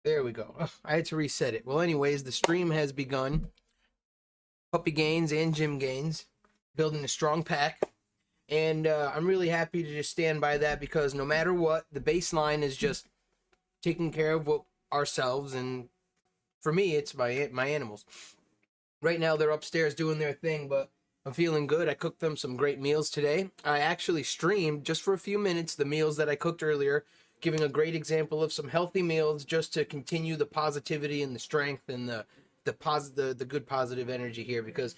There we go. Ugh, I had to reset it. Well, anyways, the stream has begun. Puppy gains and gym gains, building a strong pack. And I'm really happy to just stand by that because no matter what, the baseline is just taking care of what ourselves. And for me, it's my animals. Right now, they're upstairs doing their thing, but I'm feeling good. I cooked them some great meals today. I actually streamed just for a few minutes the meals that I cooked earlier, giving a great example of some healthy meals just to continue the positivity and the strength and the good positive energy here because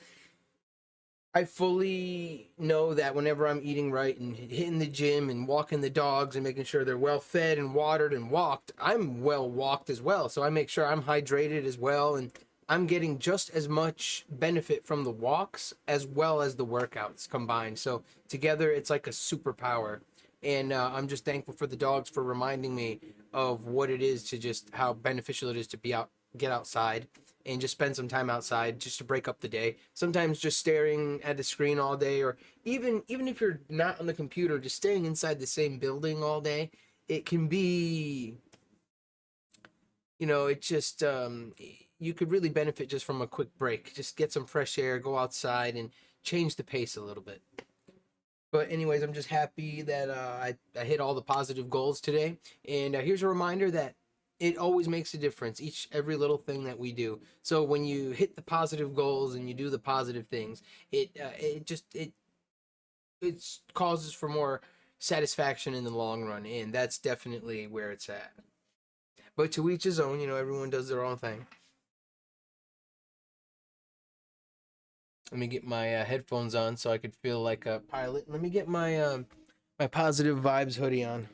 I fully know that whenever I'm eating right and hitting the gym and walking the dogs and making sure they're well fed and watered and walked, I'm well walked as well. So I make sure I'm hydrated as well, and I'm getting just as much benefit from the walks as well as the workouts combined. So together, it's like a superpower. And I'm just thankful for the dogs for reminding me of what it is to just how beneficial it is to be out, get outside, and just spend some time outside just to break up the day. Sometimes just staring at the screen all day, or even if you're not on the computer, just staying inside the same building all day, it can be, it just you could really benefit just from a quick break. Just get some fresh air, go outside, and change the pace a little bit. But anyways, I'm just happy that I hit all the positive goals today. And here's a reminder that it always makes a difference. Every little thing that we do. So when you hit the positive goals and you do the positive things, it causes for more satisfaction in the long run, and that's definitely where it's at. But to each his own. Everyone does their own thing. Let me get my headphones on so I could feel like a pilot. Let me get my positive vibes hoodie on.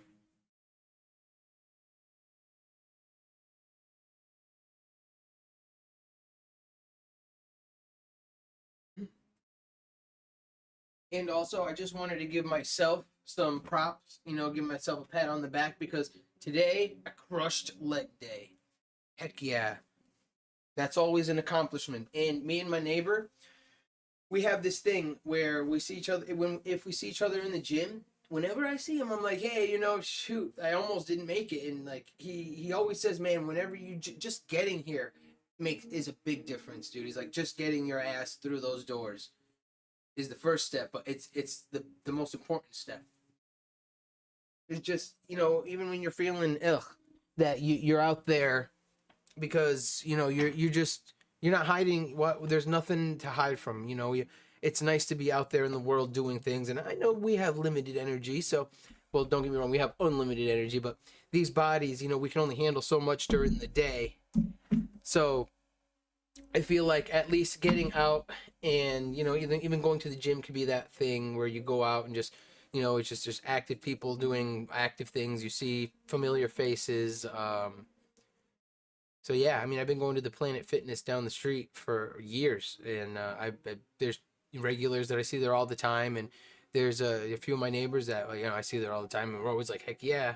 And also, I just wanted to give myself some props, give myself a pat on the back because today I crushed leg day. Heck yeah. That's always an accomplishment. And me and my neighbor, we have this thing where we see each other if we see each other in the gym, whenever I see him, I'm like, "Hey, shoot, I almost didn't make it." And like he always says, "Man, whenever just getting here is a big difference, dude." He's like, "Just getting your ass through those doors is the first step, but it's the most important step." It's just, even when you're feeling ugh, that you're out there because you're not hiding what there's nothing to hide from. It's nice to be out there in the world doing things, and I know we have limited energy, so well, don't get me wrong, we have unlimited energy, but these bodies, we can only handle so much during the day. So I feel like at least getting out and even going to the gym could be that thing where you go out and just it's just active people doing active things. You see familiar faces. So yeah, I mean, I've been going to the Planet Fitness down the street for years, and there's regulars that I see there all the time, and there's a few of my neighbors that I see there all the time, and we're always like, heck yeah.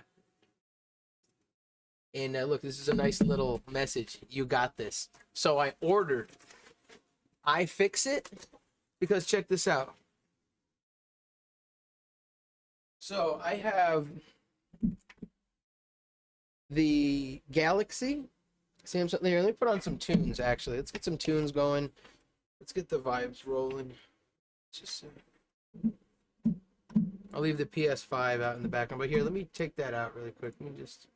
And look, this is a nice little message. You got this. So I ordered iFixit because check this out. So I have the Galaxy Samsung. Here, let me put on some tunes. Actually, let's get some tunes going. Let's get the vibes rolling. Just I'll leave the PS5 out in the background, but here, let me take that out really quick. Let me just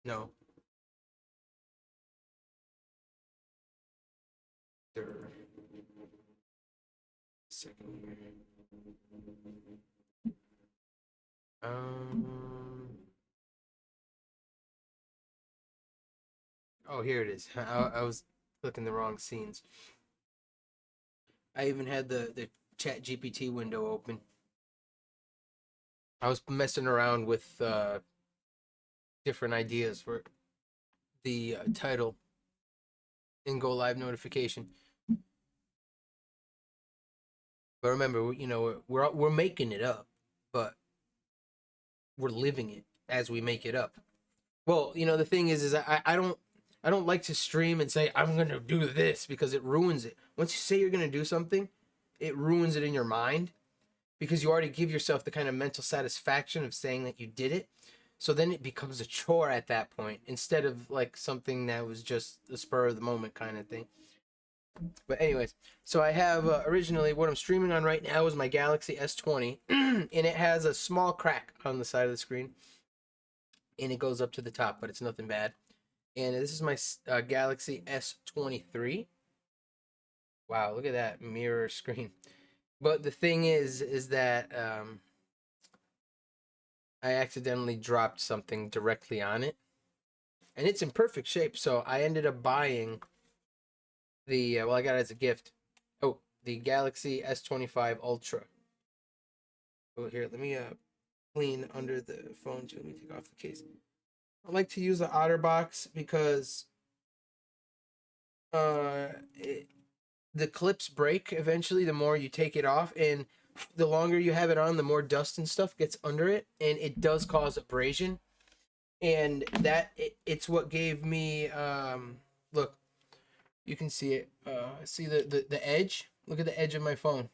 no. There. Second here. Um. Oh, here it is. I was clicking the wrong scenes. I even had the Chat GPT window open. I was messing around with different ideas for the title and go live notification. But remember, we're making it up, but we're living it as we make it up. Well, the thing is I don't like to stream and say I'm gonna do this because it ruins it. Once you say you're gonna do something, it ruins it in your mind because you already give yourself the kind of mental satisfaction of saying that you did it. So then it becomes a chore at that point instead of like something that was just the spur of the moment kind of thing. But anyways, so I have originally what I'm streaming on right now is my Galaxy S20, and it has a small crack on the side of the screen, and it goes up to the top, but it's nothing bad. And this is my Galaxy S23. Wow, look at that mirror screen. But the thing is that I accidentally dropped something directly on it, and it's in perfect shape. So I ended up buying the well, I got it as a gift. Oh, the Galaxy S25 Ultra. Oh, here, let me clean under the phone too. Let me take off the case. I like to use the OtterBox because uh, it, the clips break eventually the more you take it off, and the longer you have it on, the more dust and stuff gets under it, and it does cause abrasion. And it's what gave me look, you can see it. See the edge? Look at the edge of my phone.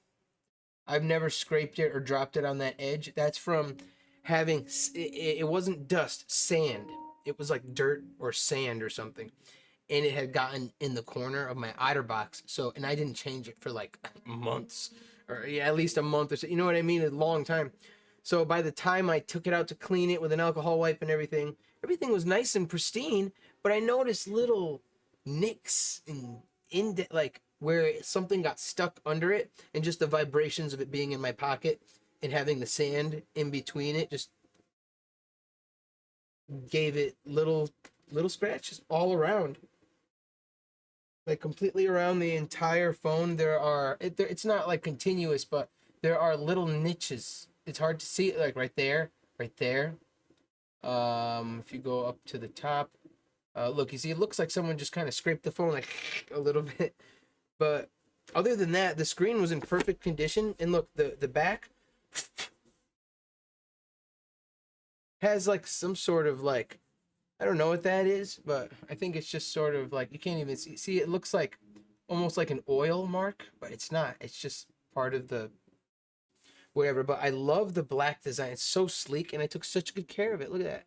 I've never scraped it or dropped it on that edge. That's from having it wasn't dust, sand. It was like dirt or sand or something. And it had gotten in the corner of my OtterBox. So, and I didn't change it for like months, or yeah, at least a month or so. You know what I mean? A long time. So by the time I took it out to clean it with an alcohol wipe and everything was nice and pristine. But I noticed little nicks and like where something got stuck under it, and just the vibrations of it being in my pocket and having the sand in between it just gave it little scratches all around, like completely around the entire phone. It's not like continuous, but there are little niches. It's hard to see it, like right there, right there. If you go up to the top, look, you see, it looks like someone just kind of scraped the phone like a little bit. But other than that, the screen was in perfect condition. And look, the back has like some sort of like, I don't know what that is, but I think it's just sort of like, you can't even see. See, it looks like almost like an oil mark, but it's not. It's just part of the whatever. But I love the black design. It's so sleek, and I took such good care of it. Look at that.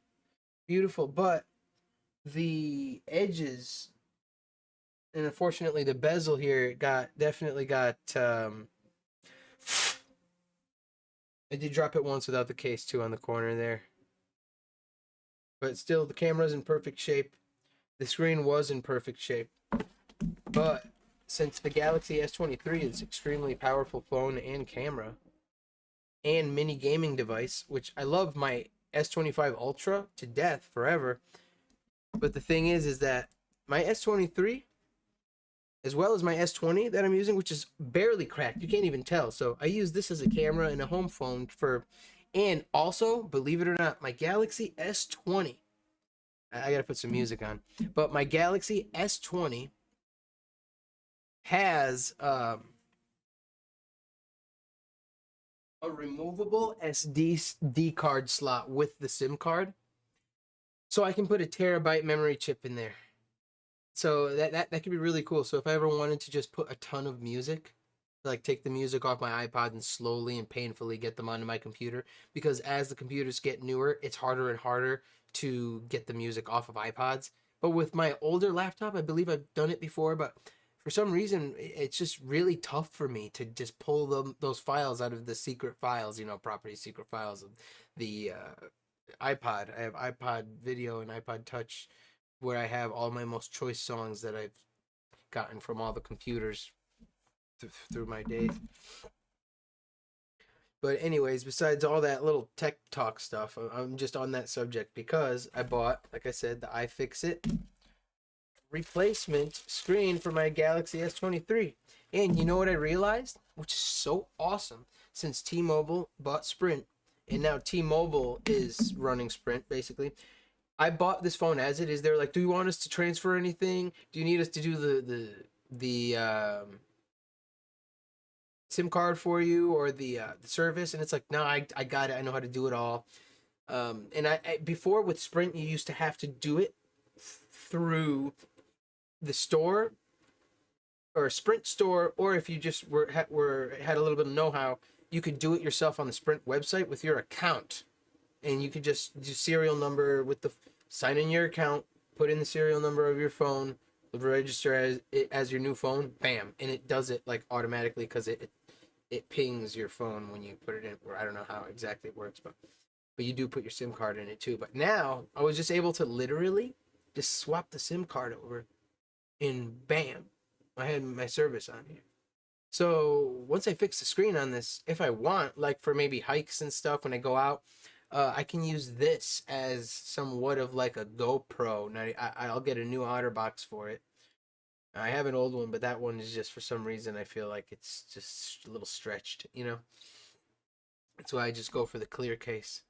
Beautiful. But the edges, and unfortunately the bezel here definitely got I did drop it once without the case too on the corner there. But still, the camera's in perfect shape. The screen was in perfect shape. But since the Galaxy S23 is extremely powerful phone and camera and mini gaming device, which I love my S25 Ultra to death forever. But the thing is that my S23, as well as my S20 that I'm using, which is barely cracked, you can't even tell. So I use this as a camera and a home phone and also, believe it or not, my Galaxy S20. I gotta put some music on, but my Galaxy S20 has a removable SD card slot with the SIM card, so I can put a terabyte memory chip in there. So that could be really cool. So if I ever wanted to just put a ton of music, like take the music off my iPod and slowly and painfully get them onto my computer, because as the computers get newer, it's harder and harder to get the music off of iPods. But with my older laptop, I believe I've done it before, but for some reason, it's just really tough for me to just pull those files out of the secret files, property secret files of the iPod. I have iPod Video and iPod Touch, where I have all my most choice songs that I've gotten from all the computers through my days. But anyways, besides all that little tech talk stuff, I'm just on that subject because I bought, like I said, the iFixit replacement screen for my Galaxy S23. And you know what I realized? Which is so awesome. Since T-Mobile bought Sprint, and now T-Mobile is running Sprint, basically. I bought this phone as it is. They're like, do you want us to transfer anything? Do you need us to do the SIM card for you, or the service? And it's like, no, I got it. I know how to do it all. And I before with Sprint, you used to have to do it through the store or a Sprint store, or if you just had a little bit of know-how, you could do it yourself on the Sprint website with your account. and you could just do serial number with the sign in your account, put in the serial number of your phone, register as it as your new phone, bam, and it does it like automatically because it pings your phone when you put it in. Or I don't know how exactly it works, but you do put your SIM card in it too. But now I was just able to literally just swap the SIM card over, and bam, I had my service on here. So once I fix the screen on this, if I want, like for maybe hikes and stuff when I go out, I can use this as somewhat of like a GoPro. Now I'll get a new OtterBox for it. I have an old one, but that one is just for some reason I feel like it's just a little stretched, you know. That's why I just go for the clear case.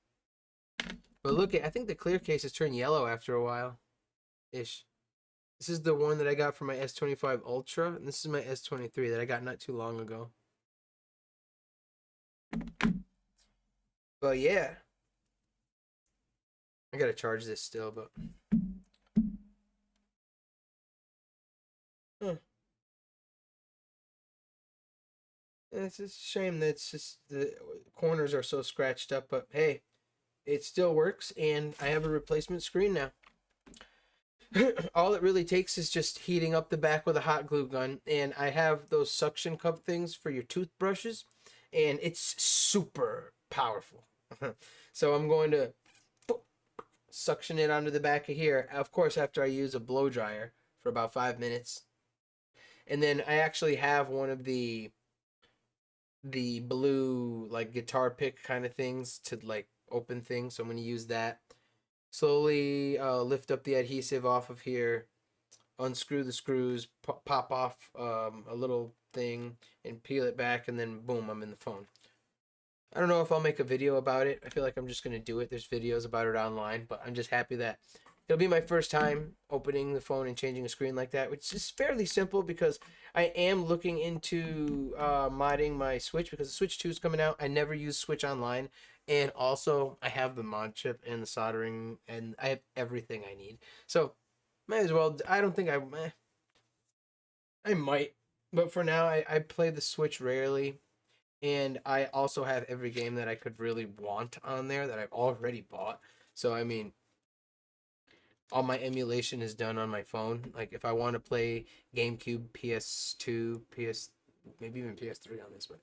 But look, I think the clear case has turned yellow after a while, ish. This is the one that I got for my S25 Ultra, and this is my S23 that I got not too long ago. But yeah, I gotta charge this still, but huh. It's a shame that it's just the corners are so scratched up, but hey, it still works, and I have a replacement screen now. All it really takes is just heating up the back with a hot glue gun, and I have those suction cup things for your toothbrushes, and it's super powerful. So I'm going to suction it onto the back of here, of course, after I use a blow dryer for about 5 minutes. And then I actually have one of the blue like guitar pick kind of things to like open things, so I'm going to use that. Slowly lift up the adhesive off of here, unscrew the screws, pop off a little thing, and peel it back, and then boom, I'm in the phone. I don't know if I'll make a video about it. I feel like I'm just going to do it. There's videos about it online, but I'm just happy that it'll be my first time opening the phone and changing a screen like that, which is fairly simple because I am looking into modding my Switch because the Switch 2 is coming out. I never use Switch Online, and also I have the mod chip and the soldering, and I have everything I need. So might as well. I don't think I might, but for now I play the Switch rarely. And I also have every game that I could really want on there that I've already bought. So I mean, all my emulation is done on my phone. Like if I want to play GameCube, PS2, PS, maybe even PS3 on this, but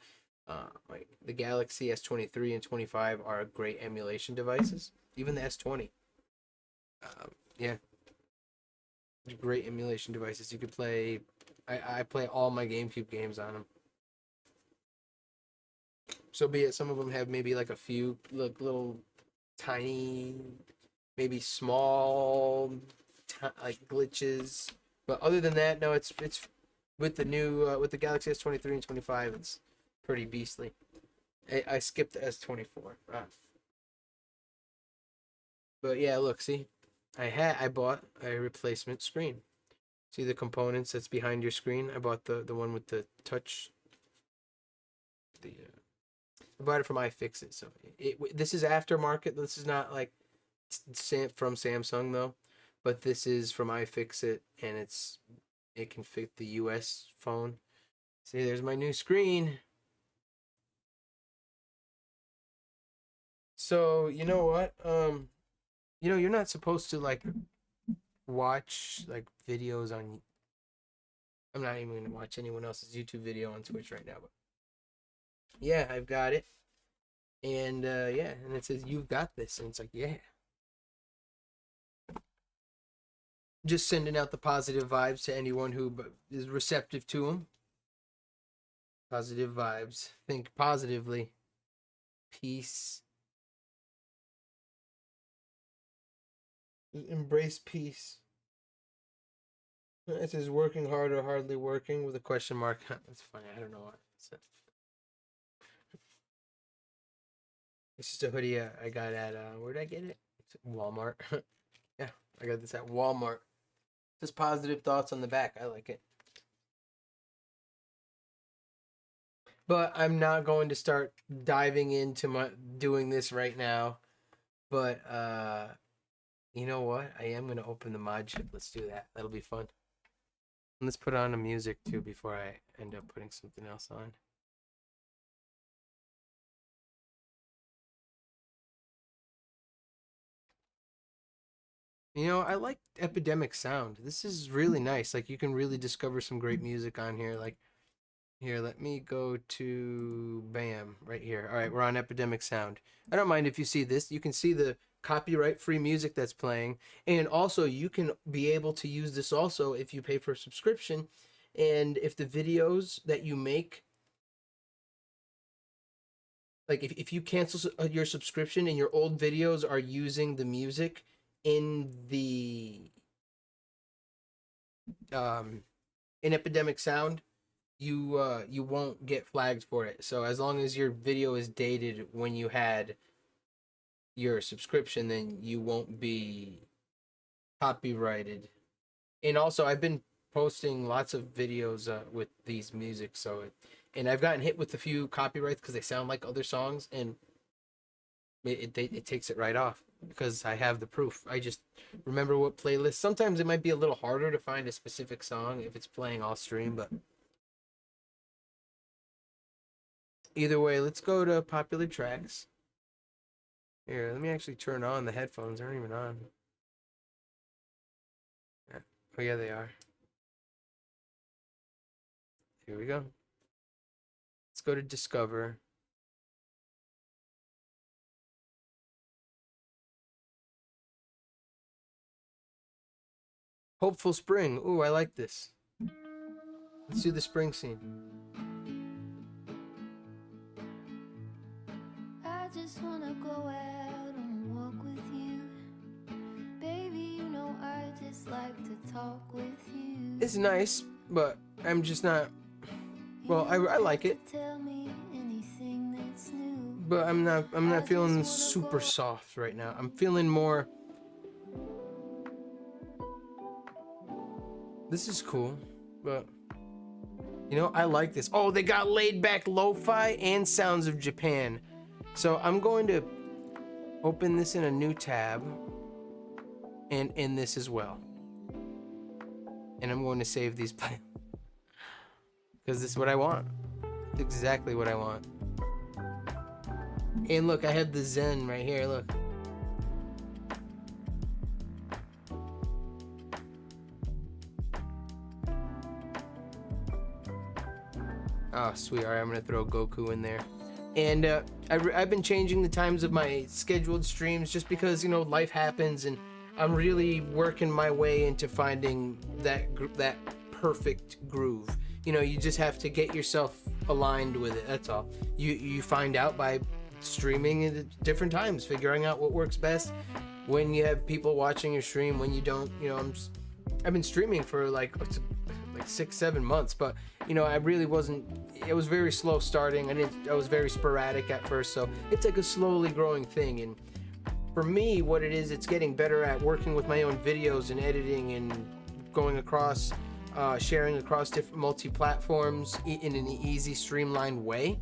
like the Galaxy S23 and 25 are great emulation devices. Even the S20, yeah, great emulation devices. You could play. I play all my GameCube games on them. So be it. Some of them have maybe like a few little tiny, maybe small, like glitches. But other than that, no, it's with the new with the Galaxy S23 and 25, it's pretty beastly. I skipped the S24. But yeah, look, see, I bought a replacement screen. See the components that's behind your screen? I bought the one with the touch. I bought it from iFixit, so this is aftermarket. This is not like from Samsung though, but this is from iFixit, and it can fit the US phone. See, there's my new screen. So you know what? You're not supposed to like watch like videos on. I'm not even gonna watch anyone else's YouTube video on Twitch right now, but yeah, I've got it, and yeah, and it says you've got this, and it's like yeah, just sending out the positive vibes to anyone who is receptive to them. Positive vibes. Think positively. Peace. Embrace peace. It says working hard or hardly working with a question mark. That's funny. I don't know what. It's just a hoodie I got at where did I get it? It's at Walmart. Yeah, I got this at Walmart. Just positive thoughts on the back. I like it. But I'm not going to start diving into my doing this right now. But you know what? I am gonna open the mod chip. Let's do that. That'll be fun. And let's put on the music too before I end up putting something else on. You know, I like Epidemic Sound. This is really nice. Like you can really discover some great music on here. Like here, let me go to bam right here. All right, we're on Epidemic Sound. I don't mind if you see this. You can see the copyright free music that's playing, and also you can be able to use this also if you pay for a subscription, and if the videos that you make, like if you cancel your subscription and your old videos are using the music in the um in Epidemic Sound, you won't get flagged for it. So as long as your video is dated when you had your subscription, then you won't be copyrighted. And also, I've been posting lots of videos with these music, and I've gotten hit with a few copyrights because they sound like other songs, and it takes it right off because I have the proof. I just remember what playlist. Sometimes it might be a little harder to find a specific song if it's playing all stream, but either way, let's go to popular tracks. Here, let me actually turn on the headphones. They're not even on. Oh yeah, they are. Here we go. Let's go to Discover. Hopeful Spring. Ooh, I like this. Let's do the spring scene. I just wanna go out on a walk with you. Baby, you know I just like to talk with you. It's nice, but I'm just not. Well, I like it, Tell me anything that's new. but I'm not feeling super soft right now. I'm feeling more. This is cool, but you know, I like this. Oh, they got laid back lo-fi and sounds of Japan. So I'm going to open this in a new tab and in this as well. And I'm going to save these play because this is what I want. It's exactly what I want. And look, I have the Zen right here. Look. Oh, sweet. All right, I'm going to throw Goku in there. And I've been changing the times of my scheduled streams just because, you know, life happens, and I'm really working my way into finding that perfect groove. You know, you just have to get yourself aligned with it. That's all. You find out by streaming at different times, figuring out what works best, when you have people watching your stream, when you don't. You know, I've been streaming for like 6-7 months, but you know, I really wasn't. It was very slow starting. I was very sporadic at first, so it's like a slowly growing thing. And for me, what it is, it's getting better at working with my own videos and editing and going across, sharing across different multi-platforms in an easy, streamlined way,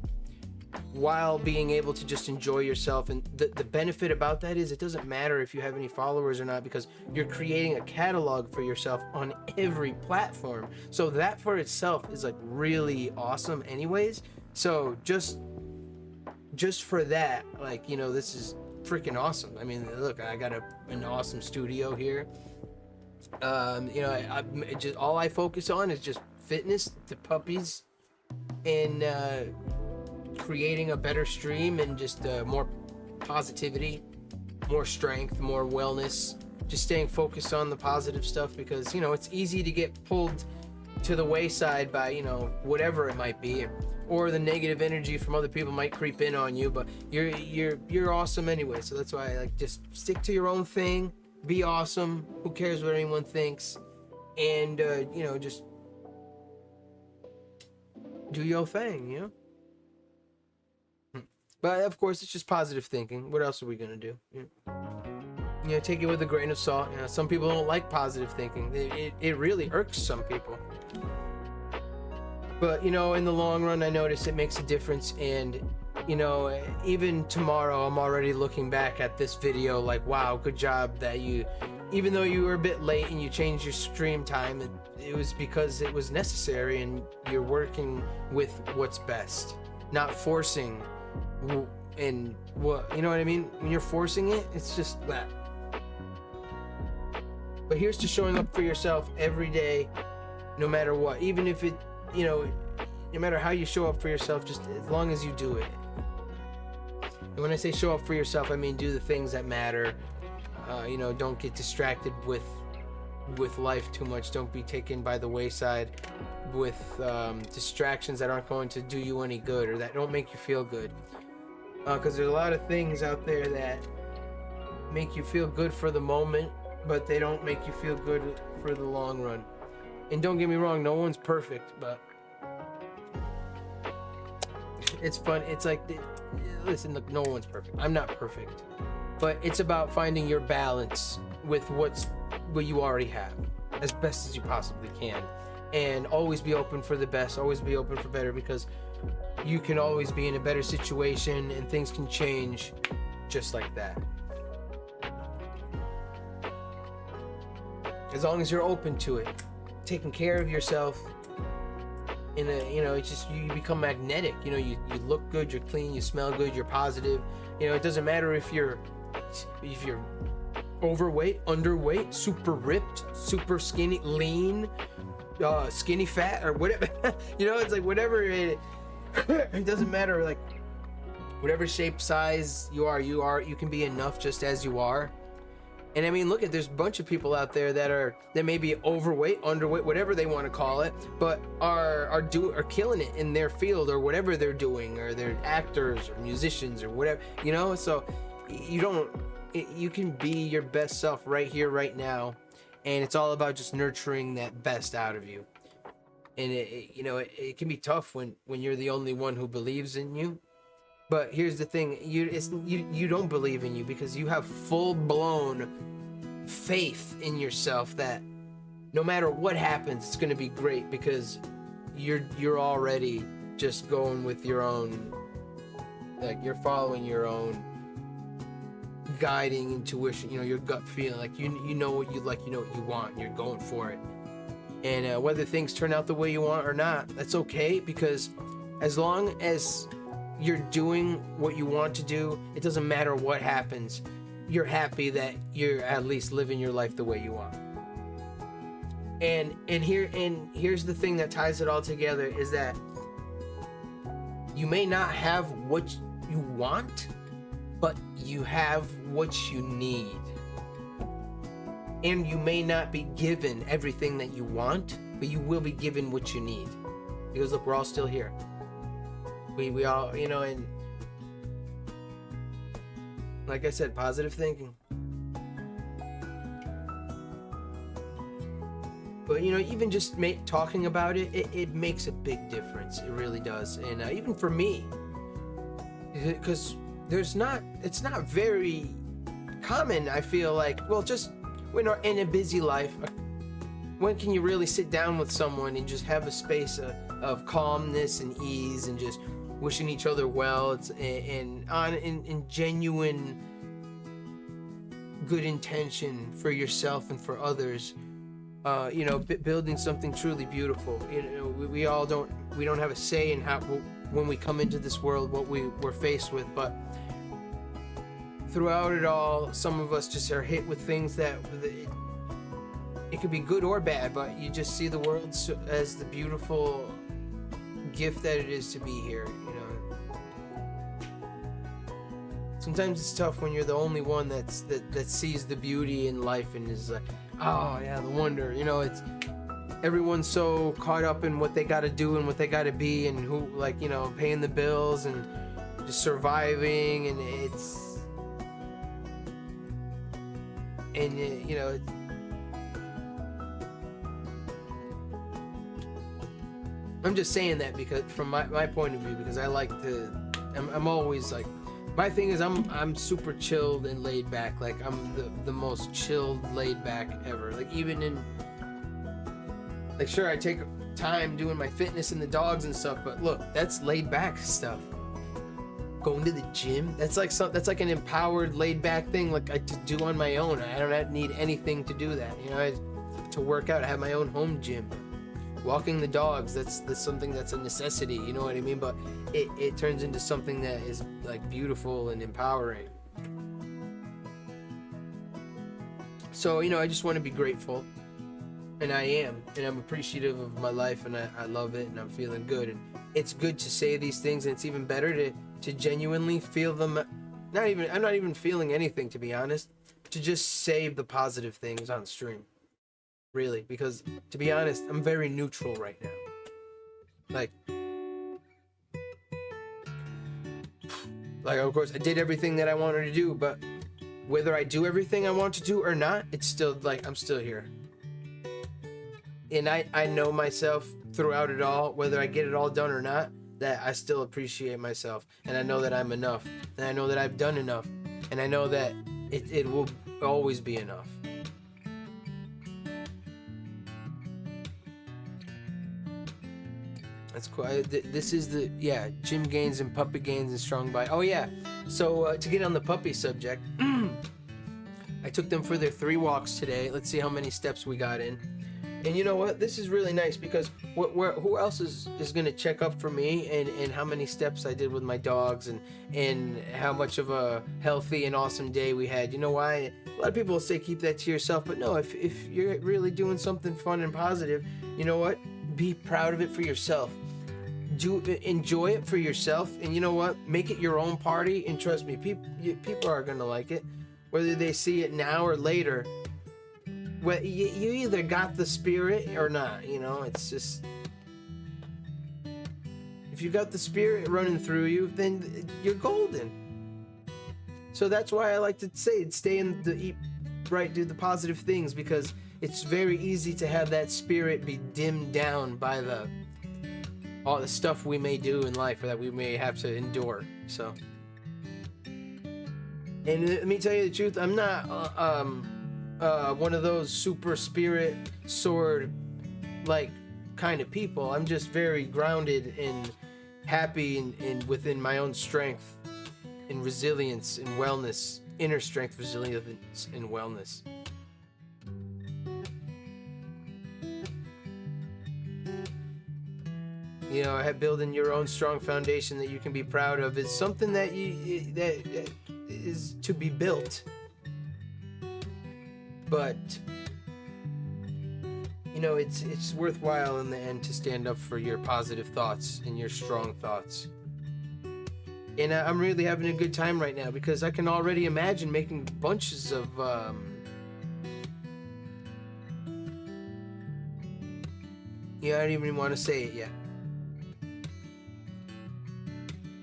while being able to just enjoy yourself. And the benefit about that is it doesn't matter if you have any followers or not, because you're creating a catalog for yourself on every platform. So that for itself is like really awesome anyways. So just for that, like, you know, this is freaking awesome. I mean, look, I got an awesome studio here. You know, I just, all I focus on is just fitness, the puppies, and creating a better stream, and just more positivity, more strength, more wellness, just staying focused on the positive stuff, because, you know, it's easy to get pulled to the wayside by, you know, whatever it might be, or the negative energy from other people might creep in on you, but you're awesome anyway. So that's why I like, just stick to your own thing, be awesome, who cares what anyone thinks, and you know, just do your thing, you know. But of course, it's just positive thinking. What else are we gonna do? You know, take it with a grain of salt. You know, some people don't like positive thinking. It really irks some people. But you know, in the long run, I notice it makes a difference. And you know, even tomorrow, I'm already looking back at this video like, wow, good job that you, even though you were a bit late and you changed your stream time, it was because it was necessary, and you're working with what's best, not forcing. And what, you know what I mean? When you're forcing it, it's just that. But here's to showing up for yourself every day, no matter what. Even if it, you know, no matter how you show up for yourself, just as long as you do it. And when I say show up for yourself, I mean do the things that matter. You know, don't get distracted with life too much. Don't be taken by the wayside with distractions that aren't going to do you any good or that don't make you feel good. Because there's a lot of things out there that make you feel good for the moment, but they don't make you feel good for the long run. And don't get me wrong, no one's perfect, but it's fun. It's like, listen, look, no one's perfect. I'm not perfect, but it's about finding your balance with what you already have as best as you possibly can, and always be open for the best, always be open for better, because you can always be in a better situation and things can change just like that. As long as you're open to it, taking care of yourself in a, you know, it's just, you become magnetic. You know, you look good, you're clean, you smell good, you're positive. You know, it doesn't matter if you're overweight, underweight, super ripped, super skinny, lean, skinny fat, or whatever. You know, it's like whatever it doesn't matter. Like whatever shape, size you are, you can be enough just as you are. And I mean, look at, there's a bunch of people out there that may be overweight, underweight, whatever they want to call it, but are killing it in their field or whatever they're doing, or they're actors or musicians or whatever, you know. So you can be your best self right here, right now, and it's all about just nurturing that best out of you. And it can be tough when you're the only one who believes in you. But here's the thing, you don't believe in you because you have full-blown faith in yourself that no matter what happens, it's going to be great, because you're already just going with your own, like you're following your own guiding intuition, you know, your gut feeling, like you know what you like, you know what you want, and you're going for it. And whether things turn out the way you want or not, that's okay, because as long as you're doing what you want to do, it doesn't matter what happens. You're happy that you're at least living your life the way you want. And here's the thing that ties it all together, is that you may not have what you want, but you have what you need. And you may not be given everything that you want, but you will be given what you need. Because look, we're all still here. We all, you know, and like I said, positive thinking. But you know, even just talking about it makes a big difference. It really does. And even for me, because it's not very common, I feel like, well, just when we're in a busy life, when can you really sit down with someone and just have a space of calmness and ease and just wishing each other well? It's in genuine good intention for yourself and for others. You know, building something truly beautiful. You know, we don't have a say in how, when we come into this world, what we're faced with, but throughout it all, some of us just are hit with things that it could be good or bad, but you just see the world as the beautiful gift that it is to be here. You know, sometimes it's tough when you're the only one that sees the beauty in life and is like, oh yeah, the wonder. You know, it's everyone's so caught up in what they got to do and what they got to be, and who, like, you know, paying the bills and just surviving, and you know, I'm just saying that because from my point of view, because I like to, I'm always like, my thing is I'm super chilled and laid back. Like I'm the most chilled, laid back ever. Like even in, like, sure, I take time doing my fitness and the dogs and stuff, but look, that's laid back stuff. Going to the gym, that's like an empowered, laid back thing, like I to do on my own. I don't need anything to do that. You know, to work out, I have my own home gym. Walking the dogs, that's something that's a necessity. You know what I mean? But it turns into something that is like beautiful and empowering. So, I just want to be grateful, and I am, and I'm appreciative of my life, and I love it, and I'm feeling good. And it's good to say these things, and it's even better to genuinely feel them. I'm not even feeling anything, to be honest, to just say the positive things on stream, really, because to be honest, I'm very neutral right now. Like of course I did everything that I wanted to do, but whether I do everything I want to do or not, it's still like I'm still here. And I know myself throughout it all, whether I get it all done or not, that I still appreciate myself, and I know that I'm enough, and I know that I've done enough, and I know that it will always be enough. That's cool. This is the Jim Gaines and Puppy Gaines and Strong by. Oh yeah. So to get on the puppy subject, I took them for their 3 walks today. Let's see how many steps we got in. And you know what? This is really nice because who else is going to check up for me and how many steps I did with my dogs and how much of a healthy and awesome day we had. You know why? A lot of people will say keep that to yourself, but no, if you're really doing something fun and positive, you know what? Be proud of it for yourself. Enjoy it for yourself, and you know what? Make it your own party, and trust me, people are going to like it. Whether they see it now or later, well, you either got the spirit or not, it's just, if you got the spirit running through you, then you're golden. So that's why I like to say, stay in eat right, do the positive things, because it's very easy to have that spirit be dimmed down by all the stuff we may do in life or that we may have to endure. So, and let me tell you the truth, I'm not one of those super spirit sword like kind of people. I'm just very grounded and happy and within my own strength and resilience and wellness, inner strength, resilience, and wellness. Building your own strong foundation that you can be proud of is something that that is to be built. But it's worthwhile in the end to stand up for your positive thoughts and your strong thoughts. And I'm really having a good time right now because I can already imagine making bunches of I don't even want to say it yet.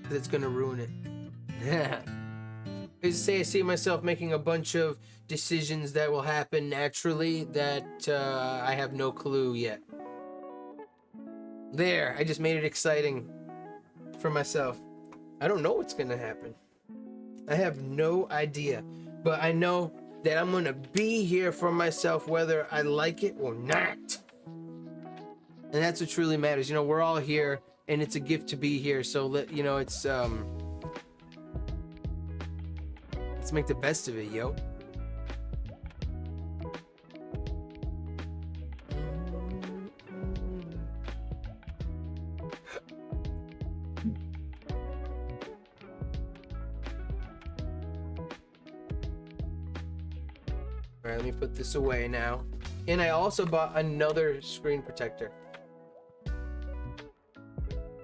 That's gonna ruin it. I see myself making a bunch of decisions that will happen naturally that I have no clue yet. There, I just made it exciting for myself. I don't know what's gonna happen. I have no idea, but I know that I'm gonna be here for myself whether I like it or not. And that's what truly matters. We're all here. And it's a gift to be here, so let's make the best of it, yo. All right, let me put this away now. And I also bought another screen protector.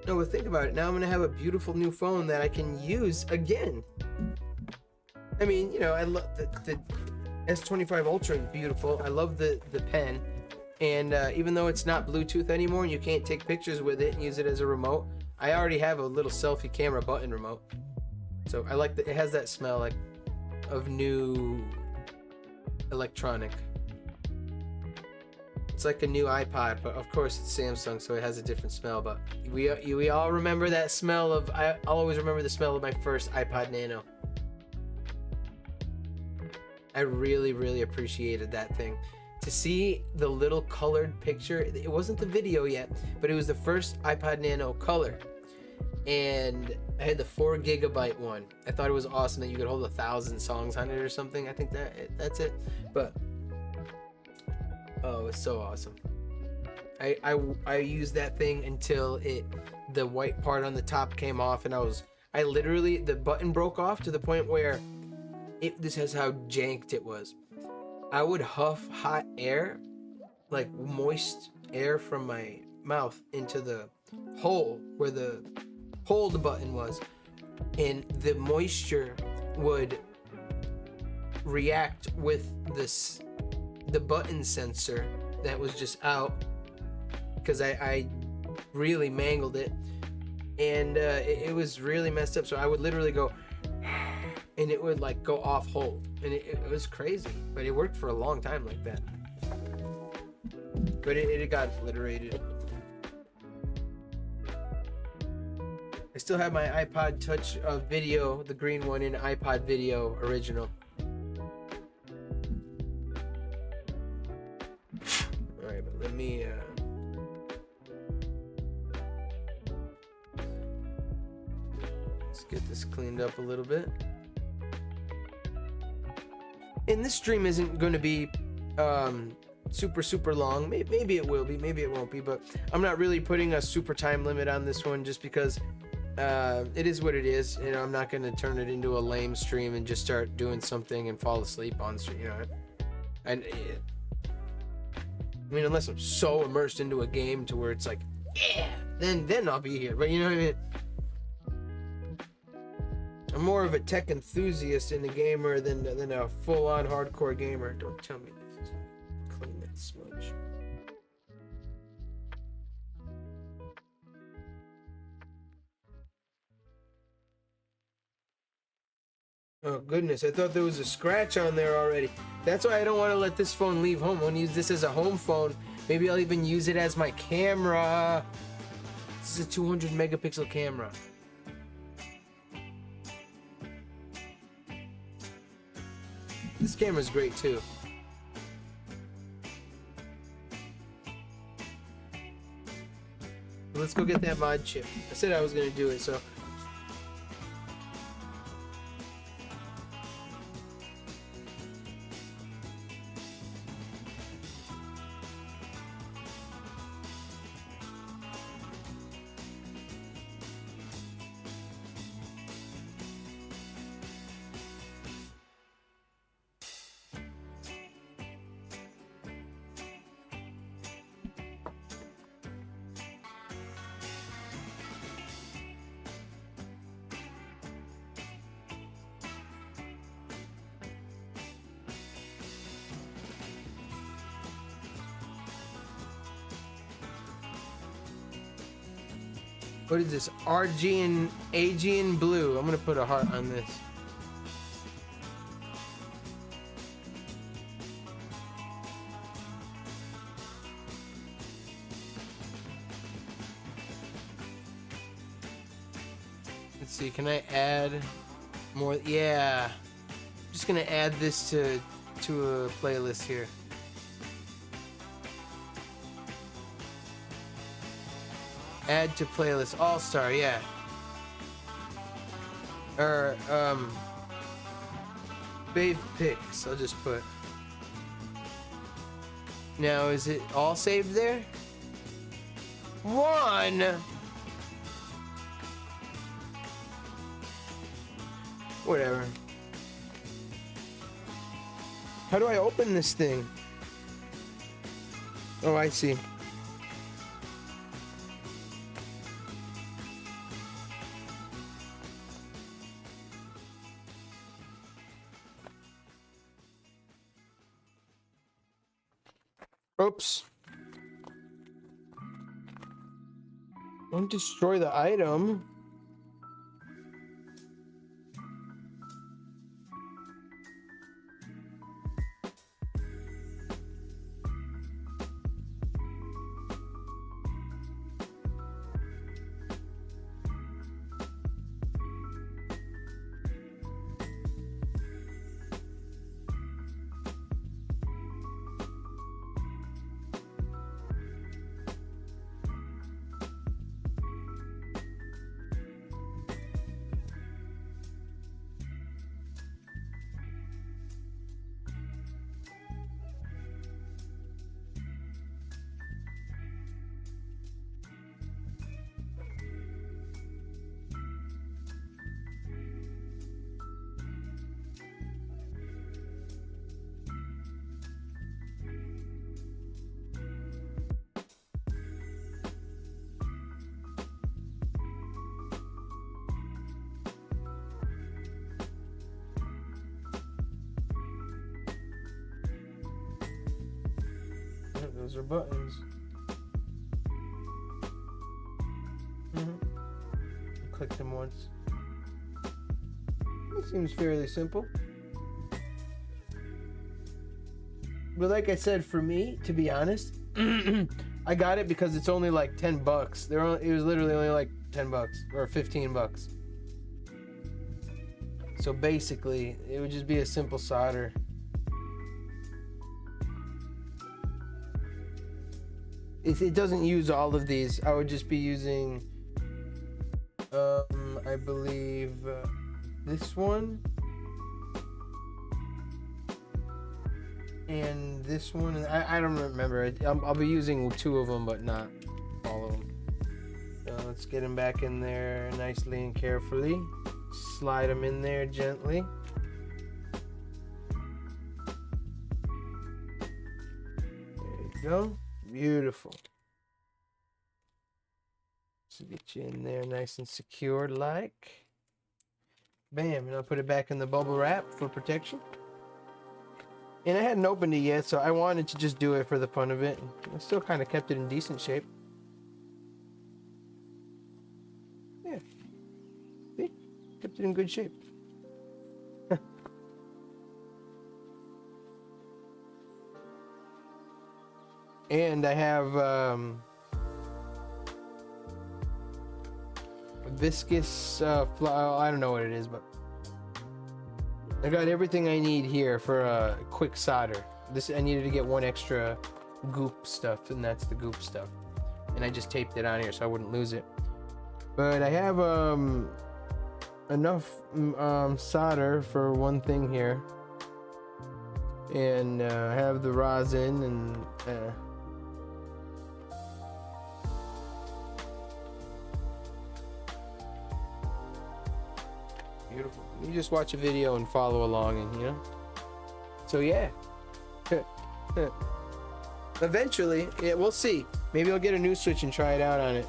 No, but think about it. Now I'm gonna have a beautiful new phone that I can use again. I mean, I love the S25 Ultra is beautiful. I love the pen, and even though it's not Bluetooth anymore and you can't take pictures with it and use it as a remote, I already have a little selfie camera button remote. So I like that it has that smell of new electronic. It's like a new iPod, but of course it's Samsung, so it has a different smell. But we all remember that smell of. I'll always remember the smell of my first iPod Nano. I really, really appreciated that thing. To see the little colored picture, it wasn't the video yet, but it was the first iPod Nano color, and I had the 4 gigabyte one. I thought it was awesome that you could hold 1,000 songs on it or something. I think that's it, but. Oh, it's so awesome. I used that thing until the white part on the top came off, and I literally, the button broke off to the point where this is how janked it was. I would huff hot air, like moist air from my mouth into the hole where the hold button was, and the moisture would react with the button sensor that was just out, because I really mangled it, and it was really messed up. So I would literally go and it would like go off hold, and it was crazy, but it worked for a long time like that. But it got obliterated. I still have my iPod Touch video, the green one, in iPod Video original. Alright, but let me let's get this cleaned up a little bit. And this stream isn't going to be super long. Maybe it will be, maybe it won't be, but I'm not really putting a super time limit on this one, just because it is what it is. You know, I'm not going to turn it into a lame stream and just start doing something and fall asleep on stream, you know. And I mean, unless I'm so immersed into a game to where it's like, yeah, then I'll be here. But you know what I mean? I'm more of a tech enthusiast and a gamer than a full-on hardcore gamer. Don't tell me this. Clean that smudge. Oh goodness, I thought there was a scratch on there already. That's why I don't want to let this phone leave home. I want to use this as a home phone. Maybe I'll even use it as my camera. This is a 200 megapixel camera. This camera's great too. Let's go get that mod chip. I said I was gonna do it, so. What is this? Aegean blue. I'm gonna put a heart on this. Let's see, can I add more? Yeah. I'm just gonna add this to a playlist here. Add to playlist all-star, yeah. Or Babe Picks, I'll just put. Now is it all saved there? One. Whatever. How do I open this thing? Oh, I see. Oops. Don't destroy the item. Those are buttons. Click them once. It seems fairly simple. But like I said, for me, to be honest, I got it because it's only like $10. It was literally only like $10 or $15. So basically, it would just be a simple solder. It doesn't use all of these. I would just be using, I believe, this one. And this one. I don't remember. I'll be using 2 of them, but not all of them. So let's get them back in there nicely and carefully. Slide them in there gently. There you go. Beautiful. So get you in there nice and secured like. Bam. And I'll put it back in the bubble wrap for protection. And I hadn't opened it yet, so I wanted to just do it for the fun of it. I still kind of kept it in decent shape. Yeah. See? Kept it in good shape. And I have viscous flour. I don't know what it is, but I got everything I need here for a quick solder. I needed to get 1 extra goop stuff, and that's the goop stuff. And I just taped it on here so I wouldn't lose it. But I have enough solder for 1 thing here. And I have the rosin and beautiful. You just watch a video and follow along, and you know. So yeah. Eventually, yeah, we'll see. Maybe I'll get a new Switch and try it out on it.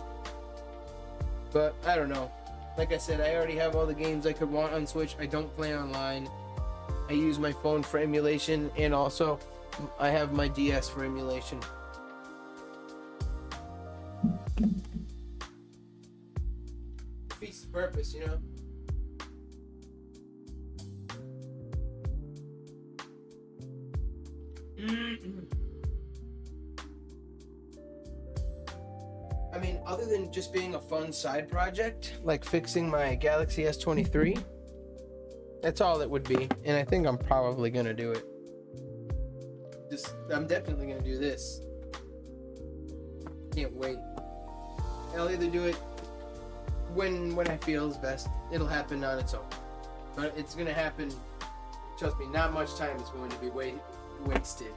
But I don't know. Like I said, I already have all the games I could want on Switch. I don't play online. I use my phone for emulation, and also I have my DS for emulation. Defeats the purpose, you know. I mean, other than just being a fun side project, like fixing my Galaxy S23, that's all it would be. And I think I'm probably gonna do it. I'm definitely gonna do this. Can't wait. I'll either do it when I feel is best. It'll happen on its own. But it's gonna happen, trust me, not much time is going to be wasted.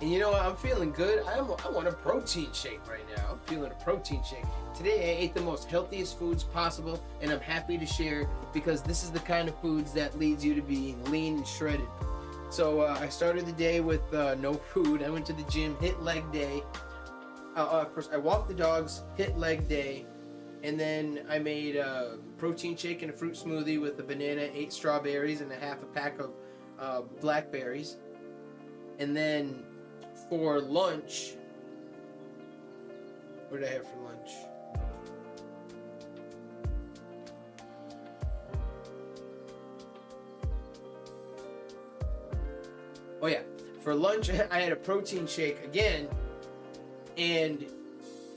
And you know what? I'm feeling good. I want a protein shake right now. I'm feeling a protein shake. Today I ate the most healthiest foods possible, and I'm happy to share because this is the kind of foods that leads you to being lean and shredded. So I started the day with no food. I went to the gym, hit leg day. First I walked the dogs, hit leg day, and then I made a protein shake and a fruit smoothie with a banana, 8 strawberries, and a half a pack of blackberries. And then for lunch, what did I have for lunch? Oh yeah, for lunch I had a protein shake again and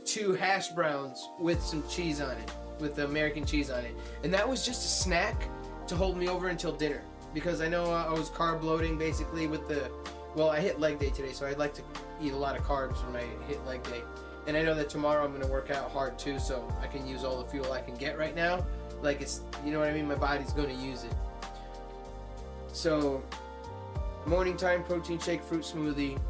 2 hash browns with some cheese on it, with the American cheese on it. And that was just a snack to hold me over until dinner, because I know I was carb loading basically with well, I hit leg day today, so I'd like to eat a lot of carbs when I hit leg day. And I know that tomorrow I'm going to work out hard too, so I can use all the fuel I can get right now. Like, it's, you know what I mean? My body's going to use it. So, morning time, protein shake, fruit smoothie.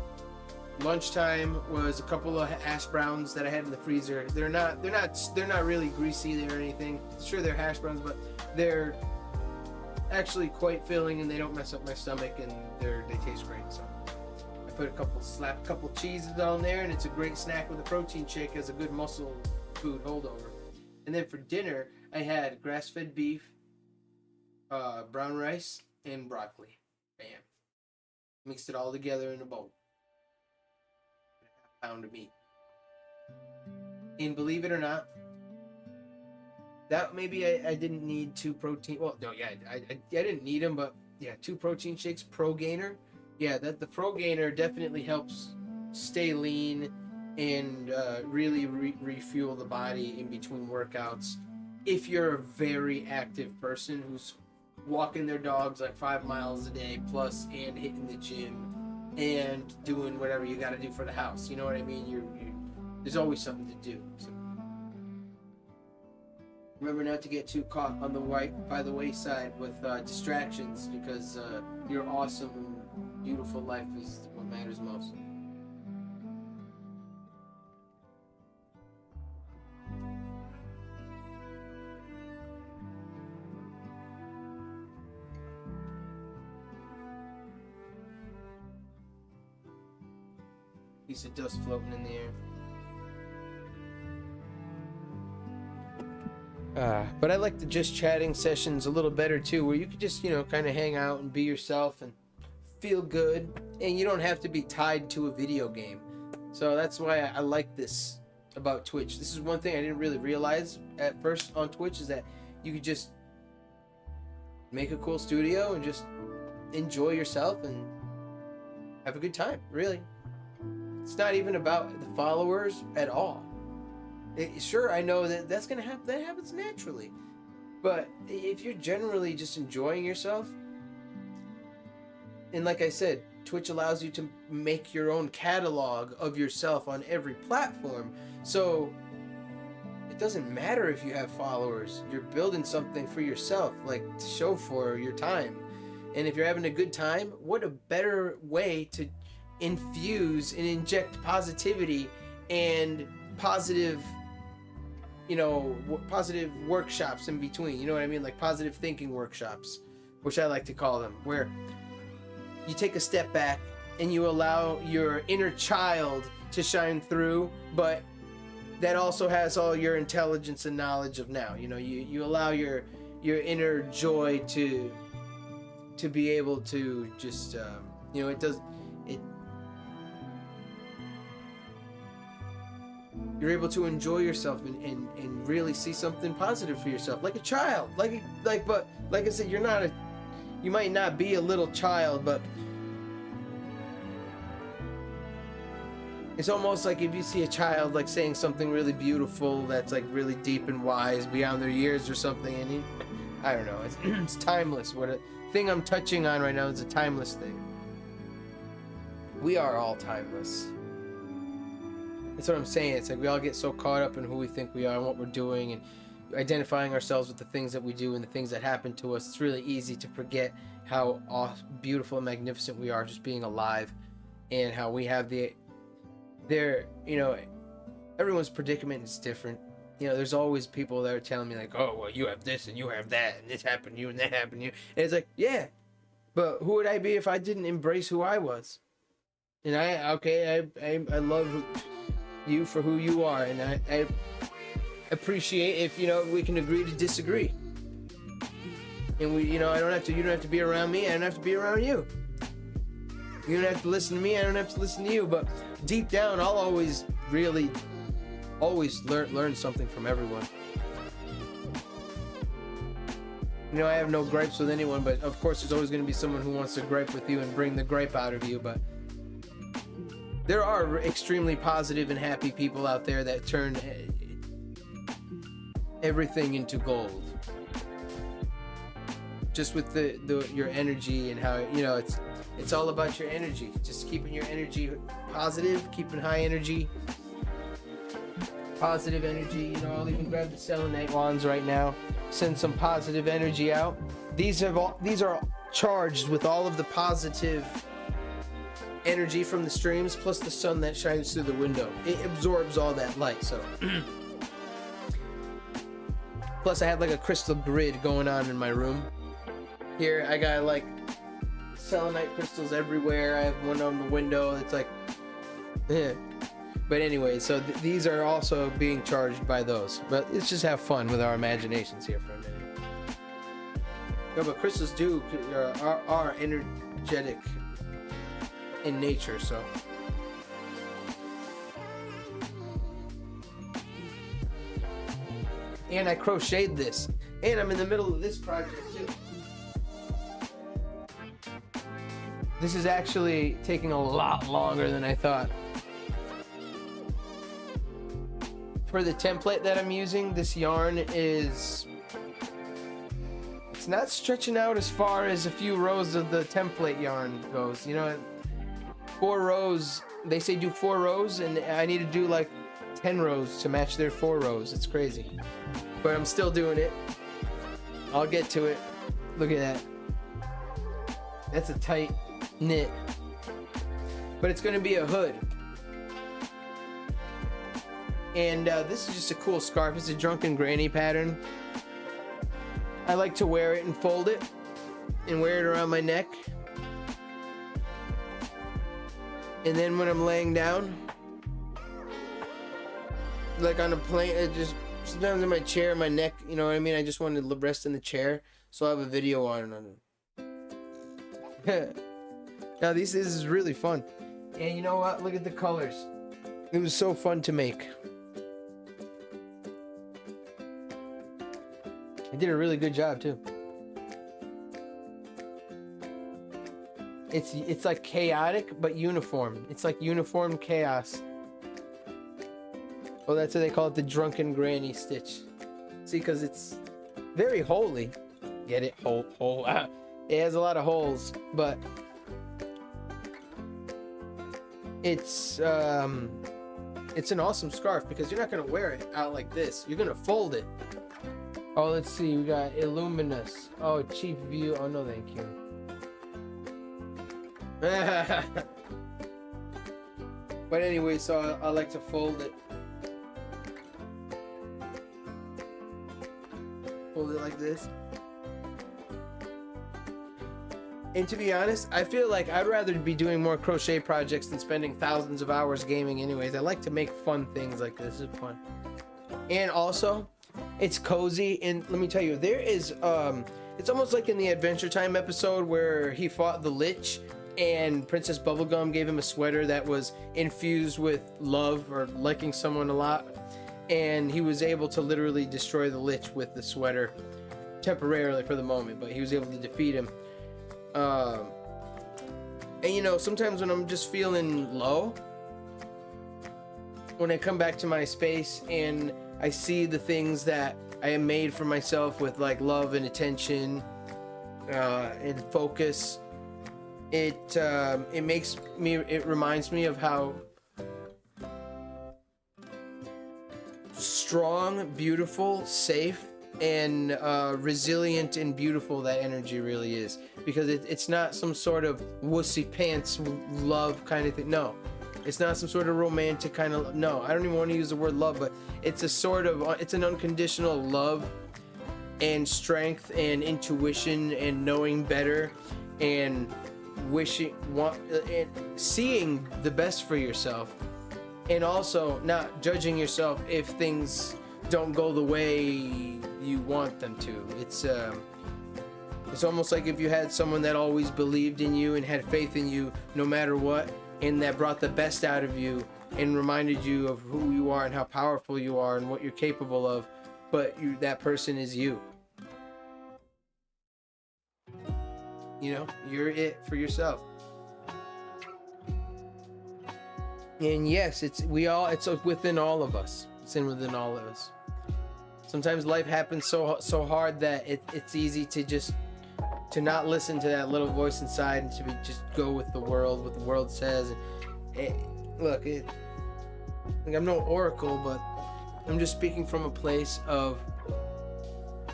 Lunchtime was a couple of hash browns that I had in the freezer. They're not really greasy or anything. Sure, they're hash browns, but they're actually quite filling, and they don't mess up my stomach, and they taste great. So I put slap a couple cheeses on there, and it's a great snack with a protein shake as a good muscle food holdover. And then for dinner, I had grass-fed beef, brown rice, and broccoli. Bam. Mixed it all together in a bowl. pound of meat. And believe it or not, that maybe I didn't need 2 protein. Well, no, yeah, I didn't need them, but yeah, 2 protein shakes, Pro Gainer. Yeah, that the Pro Gainer definitely helps stay lean and really refuel the body in between workouts. If you're a very active person who's walking their dogs like 5 miles a day plus and hitting the gym and doing whatever you got to do for the house, you know what I mean? There's always something to do. So remember not to get too caught on by the wayside with distractions, because your awesome, beautiful life is what matters most. Piece of dust floating in the air. But I like the just chatting sessions a little better too, where you could just, kind of hang out and be yourself and feel good, and you don't have to be tied to a video game. So that's why I like this about Twitch. This is one thing I didn't really realize at first on Twitch, is that you could just make a cool studio and just enjoy yourself and have a good time, really. It's not even about the followers at all. Sure, I know that's gonna happen. That happens naturally, but if you're generally just enjoying yourself, and like I said, Twitch allows you to make your own catalog of yourself on every platform. So it doesn't matter if you have followers. You're building something for yourself, like to show for your time. And if you're having a good time, what a better way to infuse and inject positivity and positive positive workshops in between, you know what I mean? Like positive thinking workshops, which I like to call them, where you take a step back and you allow your inner child to shine through, but that also has all your intelligence and knowledge of now. You allow your inner joy to be able to just you're able to enjoy yourself and really see something positive for yourself, like a child. But like I said, you might not be a little child, but it's almost like if you see a child like saying something really beautiful that's like really deep and wise beyond their years or something, and I don't know, it's timeless. What a thing I'm touching on right now is a timeless thing. We are all timeless. That's what I'm saying. It's like we all get so caught up in who we think we are and what we're doing, and identifying ourselves with the things that we do and the things that happen to us. It's really easy to forget how beautiful and magnificent we are just being alive, and how we have everyone's predicament is different. There's always people that are telling me like, oh, well, you have this and you have that and this happened to you and that happened to you. And it's like, yeah, but who would I be if I didn't embrace who I was? And I love you for who you are, and I appreciate if we can agree to disagree, and you don't have to be around me, I don't have to be around you. You don't have to listen to me, I don't have to listen to you. But deep down, I'll always learn something from everyone. I have no gripes with anyone, but of course there's always going to be someone who wants to gripe with you and bring the gripe out of you. But there are extremely positive and happy people out there that turn everything into gold. Just with your energy and how it's all about your energy. Just keeping your energy positive, keeping high energy, positive energy. I'll even grab the selenite wands right now. Send some positive energy out. These are charged with all of the positive energy from the streams, plus the sun that shines through the window. It absorbs all that light. So plus I have like a crystal grid going on in my room. Here I got like selenite crystals everywhere. I have one on the window. It's like but anyway, so these are also being charged by those. But let's just have fun with our imaginations here for a minute. No, but crystals are energetic in nature, so And I crocheted this. And I'm in the middle of this project too. This is actually taking a lot longer than I thought. For the template that I'm using, this yarn is... It's not stretching out as far as a few rows of the template yarn goes. You know, 4 rows, they say do 4 rows, and I need to do like 10 rows to match their 4 rows. It's crazy. But I'm still doing it. I'll get to it. Look at that. That's a tight knit. But it's going to be a hood. And this is just a cool scarf. It's a drunken granny pattern. I like to wear it and fold it and wear it around my neck. And then when I'm laying down, like on a plane, it just sometimes in my chair, my neck, you know what I mean? I just want to rest in the chair, so I have a video on it. Now this is really fun. And you know what? Look at the colors. It was so fun to make. I did a really good job too. It's like chaotic but uniform. It's like uniform chaos. Well, that's what they call it, the drunken granny stitch. See, because it's very holy. Get it? Hole. Ah. It has a lot of holes, but it's an awesome scarf because you're not gonna wear it out like this. You're gonna fold it. Oh, let's see. We got Illuminous. Oh, cheap view. Oh no, thank you. But anyway, so I like to fold it. Fold it like this. And to be honest, I feel like I'd rather be doing more crochet projects than spending thousands of hours gaming anyways. I like to make fun things like this. It's fun. And also, it's cozy. And let me tell you, there is, it's almost like in the Adventure Time episode where he fought the Lich and Princess Bubblegum gave him a sweater that was infused with love or liking someone a lot. And he was able to literally destroy the Lich with the sweater temporarily for the moment, but he was able to defeat him. And you know, sometimes when I'm just feeling low, when I come back to my space and I see the things that I have made for myself with like love and attention and focus, it reminds me of how strong, beautiful, safe, and resilient and beautiful that energy really is, because it's not some sort of wussy pants love kind of thing. No, it's not some sort of romantic kind of, no, I don't even want to use the word love, but it's a sort of, it's an unconditional love and strength and intuition and knowing better and and seeing the best for yourself, and also not judging yourself if things don't go the way you want them to. It's almost like if you had someone that always believed in you and had faith in you no matter what, and that brought the best out of you and reminded you of who you are and how powerful you are and what you're capable of, but that person is you. You know, you're it for yourself. And yes, it's within all of us. It's within all of us. Sometimes life happens so hard that it's easy to not listen to that little voice inside and to just go with the world, what the world says. Look, I'm no oracle, but I'm just speaking from a place of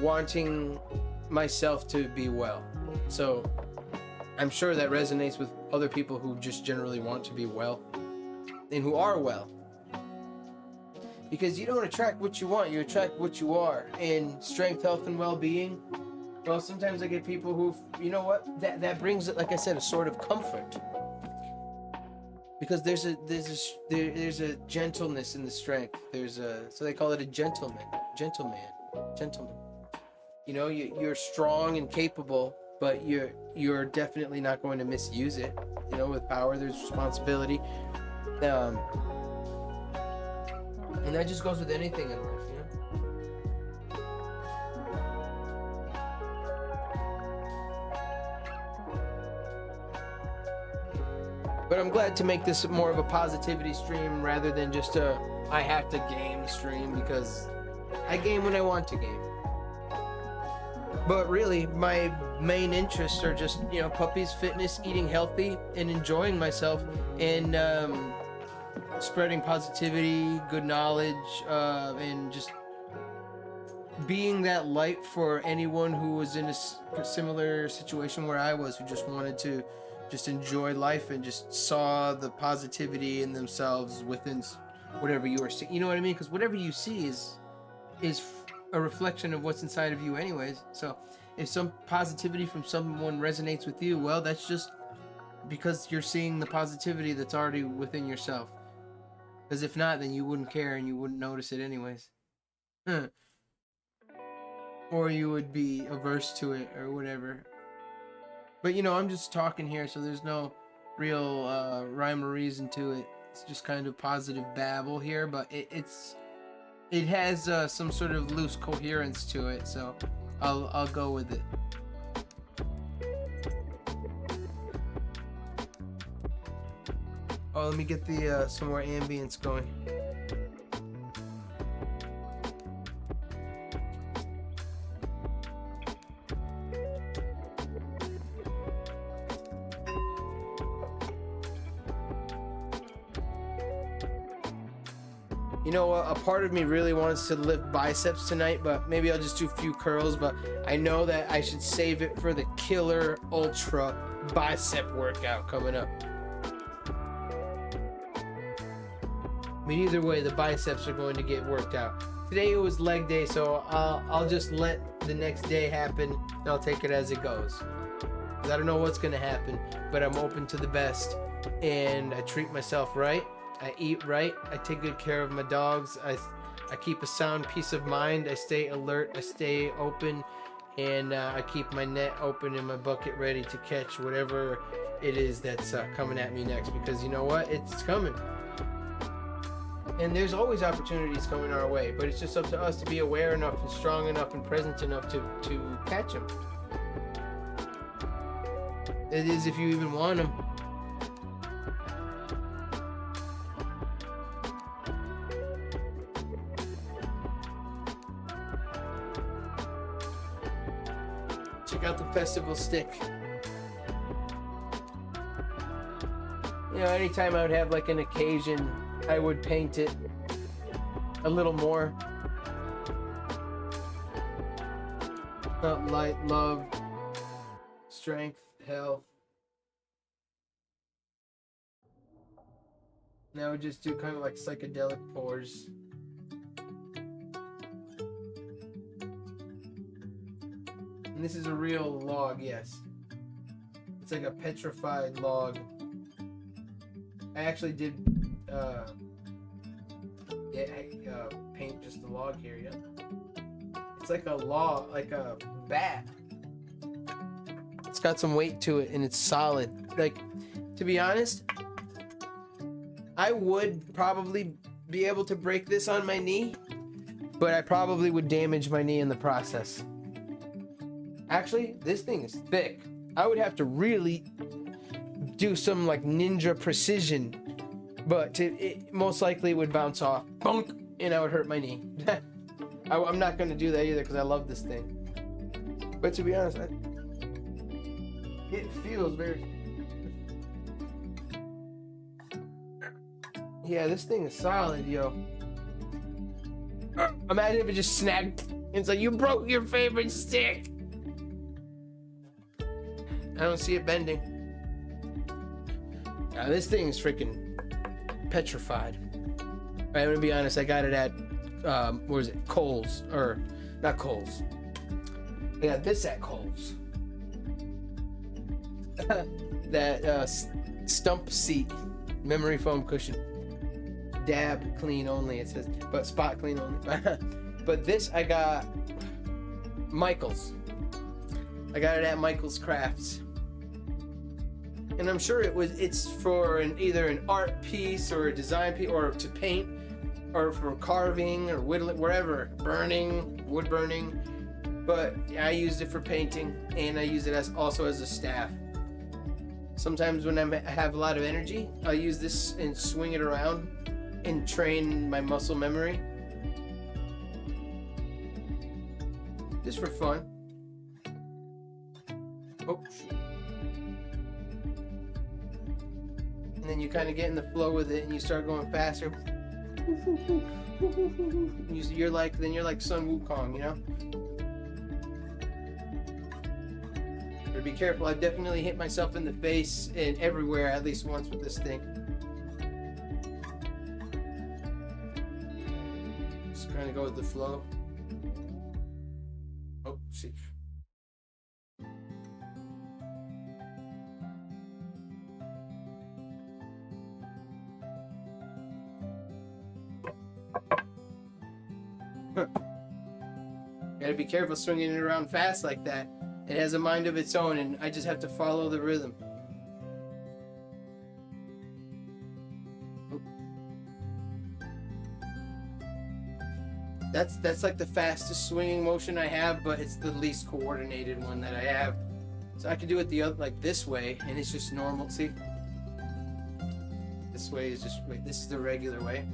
wanting myself to be well. So I'm sure that resonates with other people who just generally want to be well and who are well. Because you don't attract what you want, you attract what you are. And strength, health, and well-being, well, sometimes I get people who, you know what, that brings it, like I said, a sort of comfort. Because there's a gentleness in the strength. So they call it a gentleman. You know, you're strong and capable, but you're definitely not going to misuse it. You know, with power, there's responsibility. And that just goes with anything in life, you know? But I'm glad to make this more of a positivity stream rather than just a I have to game stream, because I game when I want to game. But really, my main interests are just, puppies, fitness, eating healthy, and enjoying myself, and spreading positivity, good knowledge, and just being that light for anyone who was in a similar situation where I was, who just wanted to just enjoy life and just saw the positivity in themselves within whatever you are seeing. You know what I mean? Because whatever you see is a reflection of what's inside of you anyways. So if some positivity from someone resonates with you, well, that's just because you're seeing the positivity that's already within yourself. Because if not, then you wouldn't care and you wouldn't notice it anyways. Or you would be averse to it or whatever. But I'm just talking here, so there's no real rhyme or reason to it. It's just kind of positive babble here, but it has some sort of loose coherence to it, so I'll go with it. Oh, let me get the some more ambience going. A part of me really wants to lift biceps tonight, but maybe I'll just do a few curls. But I know that I should save it for the killer ultra bicep workout coming up. But either way, the biceps are going to get worked out. Today it was leg day, so I'll just let the next day happen, and I'll take it as it goes. 'Cause I don't know what's going to happen, but I'm open to the best, and I treat myself right. I eat right. I take good care of my dogs. I keep a sound peace of mind. I stay alert. I stay open, and I keep my net open and my bucket ready to catch whatever it is that's coming at me next. Because you know what? It's coming. And there's always opportunities coming our way, but it's just up to us to be aware enough and strong enough and present enough to catch them. It is if you even want them. Check out the festival stick. Anytime I would have like an occasion, I would paint it a little more. Felt light, love, strength, health. And I would just do kind of like psychedelic pours. And this is a real log, yes. It's like a petrified log. I actually did paint just the log here, yeah. It's like a log, like a bat. It's got some weight to it and it's solid. Like, to be honest, I would probably be able to break this on my knee, but I probably would damage my knee in the process. Actually, this thing is thick. I would have to really do some like ninja precision, but it most likely would bounce off, bonk, and I would hurt my knee. I'm not going to do that either because I love this thing. But to be honest, it feels very... Yeah, this thing is solid, yo. Imagine if it just snagged. It's like, you broke your favorite stick. I don't see it bending. Now, this thing is freaking petrified. I'm gonna be honest, I got it at, where is it? Kohl's. Or, not Kohl's. I got this at Kohl's. That stump seat, memory foam cushion. Dab clean only, it says, but spot clean only. But this I got Michael's. I got it at Michael's Crafts. And I'm sure it's for either an art piece or a design piece or to paint or for carving or whittling, wherever, wood burning. But I used it for painting and I used it also as a staff. Sometimes when I have a lot of energy, I'll use this and swing it around and train my muscle memory. Just for fun. Oh, shoot. And then you kind of get in the flow with it and you start going faster. You're like Sun Wukong, you know? But be careful, I've definitely hit myself in the face and everywhere at least once with this thing. Just kind of go with the flow. Oh, see. Gotta be careful swinging it around fast like that. It has a mind of its own, and I just have to follow the rhythm. That's like the fastest swinging motion I have, but it's the least coordinated one that I have. So I can do it the other, like this way, and it's just normal. See, this way is just wait. This is the regular way.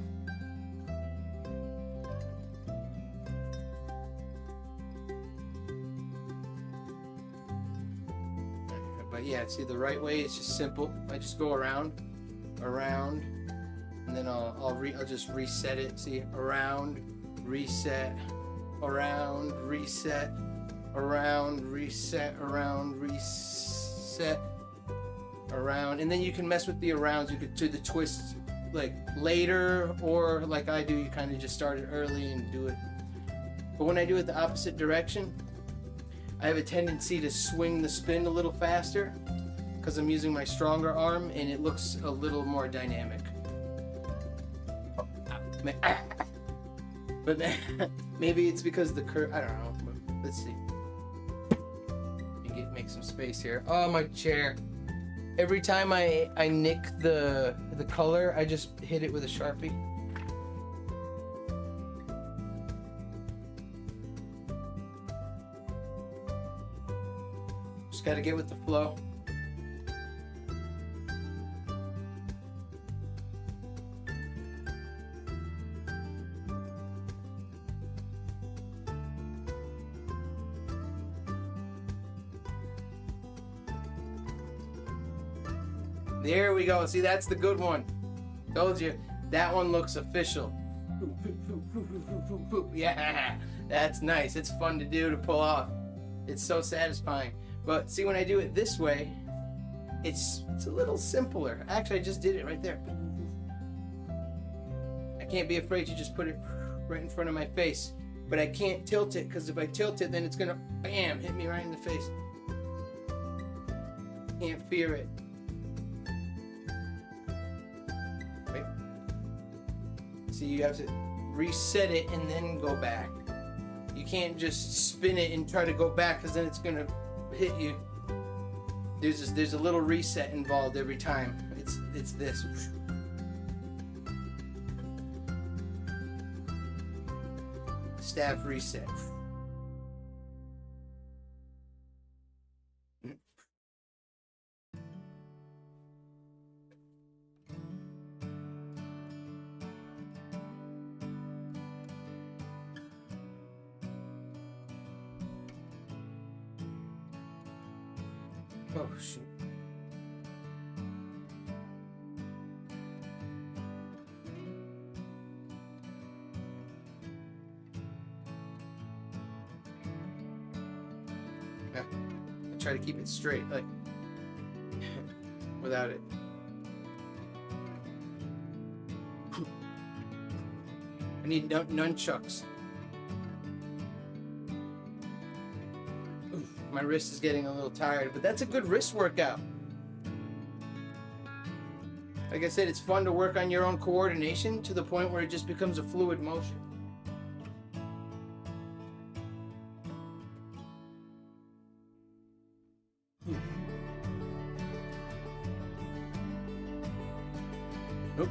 But yeah, see, the right way is just simple. I just go around, and then I'll just reset it. See, around, reset, around, reset, around, reset, around, reset, around, and then you can mess with the arounds. You could do the twist like later, or like I do, you kind of just start it early and do it. But when I do it the opposite direction, I have a tendency to swing the spin a little faster because I'm using my stronger arm and it looks a little more dynamic. But maybe it's because the curve, I don't know. But let's see. Make some space here. Oh, my chair. Every time I nick the color, I just hit it with a Sharpie. Just gotta get with the flow. There we go. See, that's the good one. Told you. That one looks official. Yeah, that's nice. It's fun to do, to pull off. It's so satisfying. But see, when I do it this way, it's a little simpler. Actually, I just did it right there. I can't be afraid to just put it right in front of my face. But I can't tilt it, because if I tilt it, then it's gonna, bam, hit me right in the face. Can't fear it. Wait. See, you have to reset it and then go back. You can't just spin it and try to go back, because then it's gonna hit you. There's a little reset involved every time. It's this. Staff reset. Oh, shoot. Yeah. I try to keep it straight, like, without it. I need nunchucks. My wrist is getting a little tired, but that's a good wrist workout. Like I said, it's fun to work on your own coordination to the point where it just becomes a fluid motion. Nope.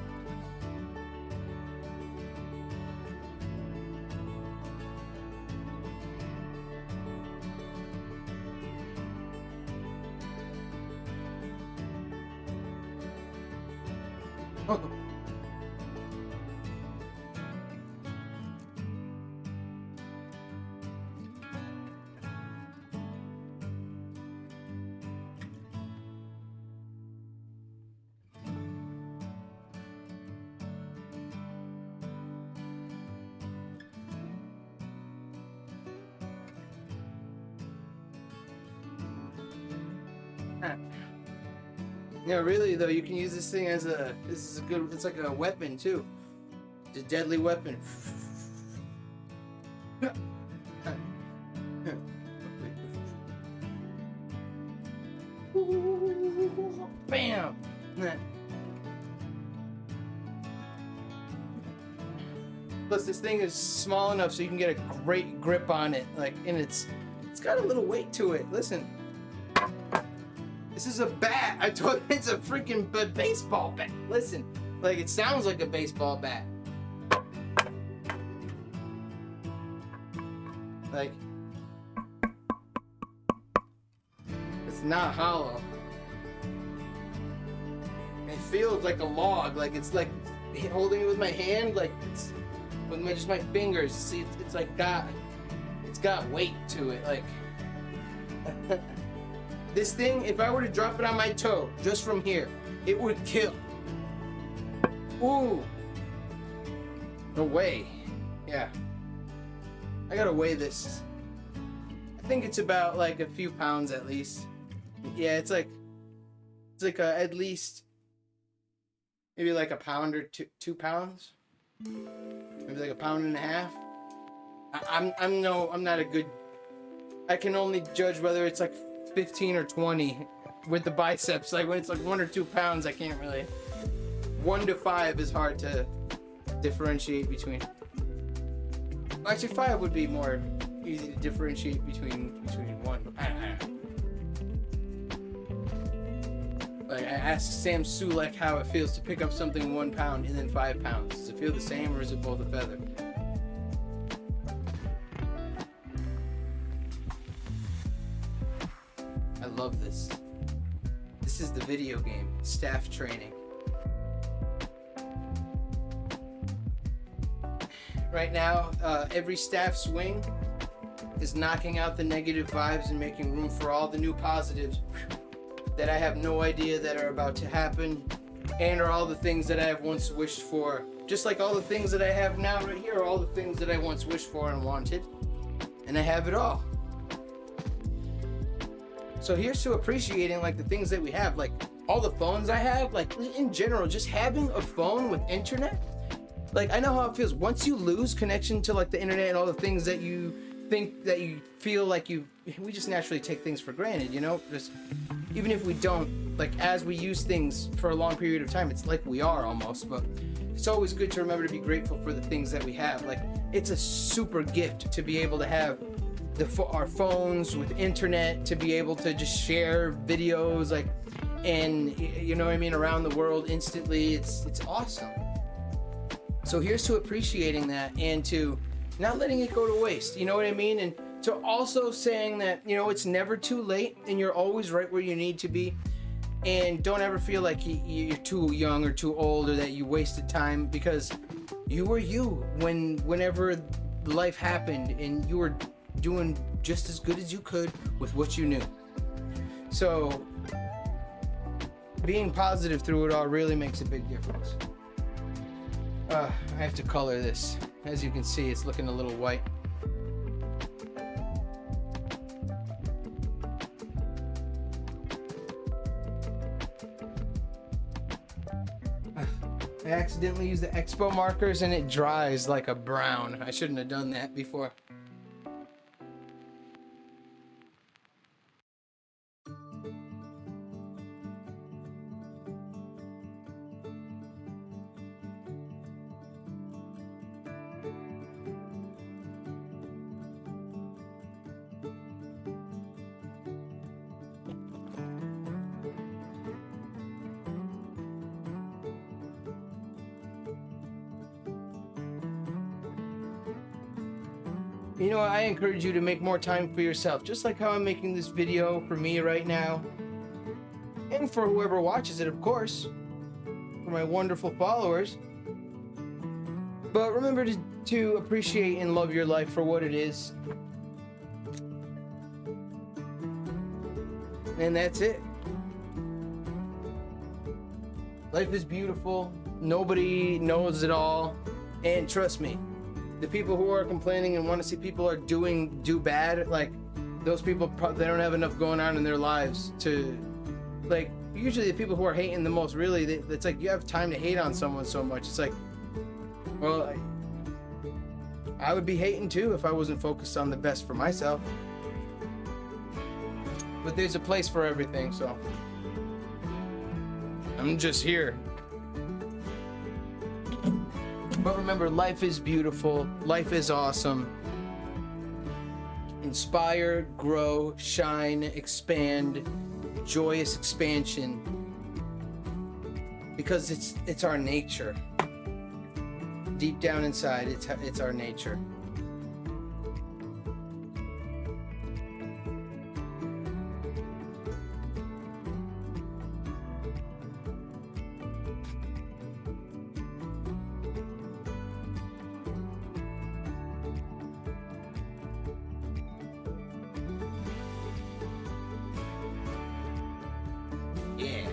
Yeah, really though, you can use this thing as a. This is a good. It's like a weapon too. It's a deadly weapon. Bam! Plus, this thing is small enough so you can get a great grip on it. Like, and it's got a little weight to it. Listen. This is a bat. I told you it's a freaking baseball bat. Listen, like it sounds like a baseball bat. Like, it's not hollow. It feels like a log. Like it's like holding it with my hand. Like it's with just my fingers. See, it's like it's got weight to it. Like. This thing, if I were to drop it on my toe, just from here, it would kill. Ooh. No way. Yeah. I gotta weigh this. I think it's about like a few pounds at least. Yeah, it's like at least maybe like a pound or 2 pounds. Maybe like a pound and a half. I'm not a good. I can only judge whether it's like 15 or 20 with the biceps. Like when it's like 1 or 2 pounds, I can't really. 1 to 5 is hard to differentiate between. Actually, 5 would be more easy to differentiate between one. I don't know. Like I asked Sam Sulek how it feels to pick up something 1 pound and then 5 pounds. Does it feel the same or is it both a feather? I love this. This is the video game, staff training. Right now, every staff swing is knocking out the negative vibes and making room for all the new positives that I have no idea that are about to happen, and are all the things that I have once wished for. Just like all the things that I have now right here are all the things that I once wished for and wanted, and I have it all. So here's to appreciating like the things that we have, like all the phones I have, like in general, just having a phone with internet. Like I know how it feels once you lose connection to like the internet and all the things that you think that you feel like we just naturally take things for granted, you know? Just even if we don't, like as we use things for a long period of time, it's like we are almost, but it's always good to remember to be grateful for the things that we have. Like it's a super gift to be able to have our phones with internet, to be able to just share videos, like, and you know what I mean, around the world instantly. It's awesome. So here's to appreciating that and to not letting it go to waste, you know what I mean? And to also saying that, you know, it's never too late and you're always right where you need to be. And don't ever feel like you're too young or too old or that you wasted time, because you were you whenever life happened and you were doing just as good as you could with what you knew. So being positive through it all really makes a big difference. I have to color this. As you can see, it's looking a little white. I accidentally used the Expo markers and it dries like a brown. I shouldn't have done that before. You know, I encourage you to make more time for yourself, just like how I'm making this video for me right now. And for whoever watches it, of course. for my wonderful followers. But remember to appreciate and love your life for what it is. And that's it. Life is beautiful. Nobody knows it all. And trust me, the people who are complaining and want to see people are do bad, like those people, they don't have enough going on in their lives to, like, usually the people who are hating the most, really, it's like you have time to hate on someone so much. It's like, well, I would be hating too if I wasn't focused on the best for myself. But there's a place for everything, so I'm just here. But remember, life is beautiful. Life is awesome. Inspire, grow, shine, expand, joyous expansion. Because it's our nature. Deep down inside, it's our nature. Yeah.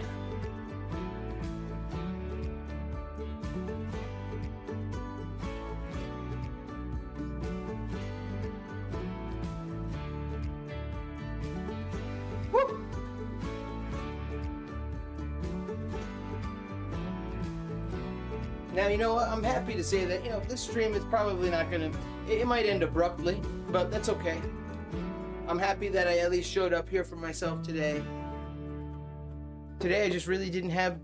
Woo! Now, you know what? I'm happy to say that, this stream is probably not gonna, it might end abruptly, but that's okay. I'm happy that I at least showed up here for myself today. Today I just really didn't have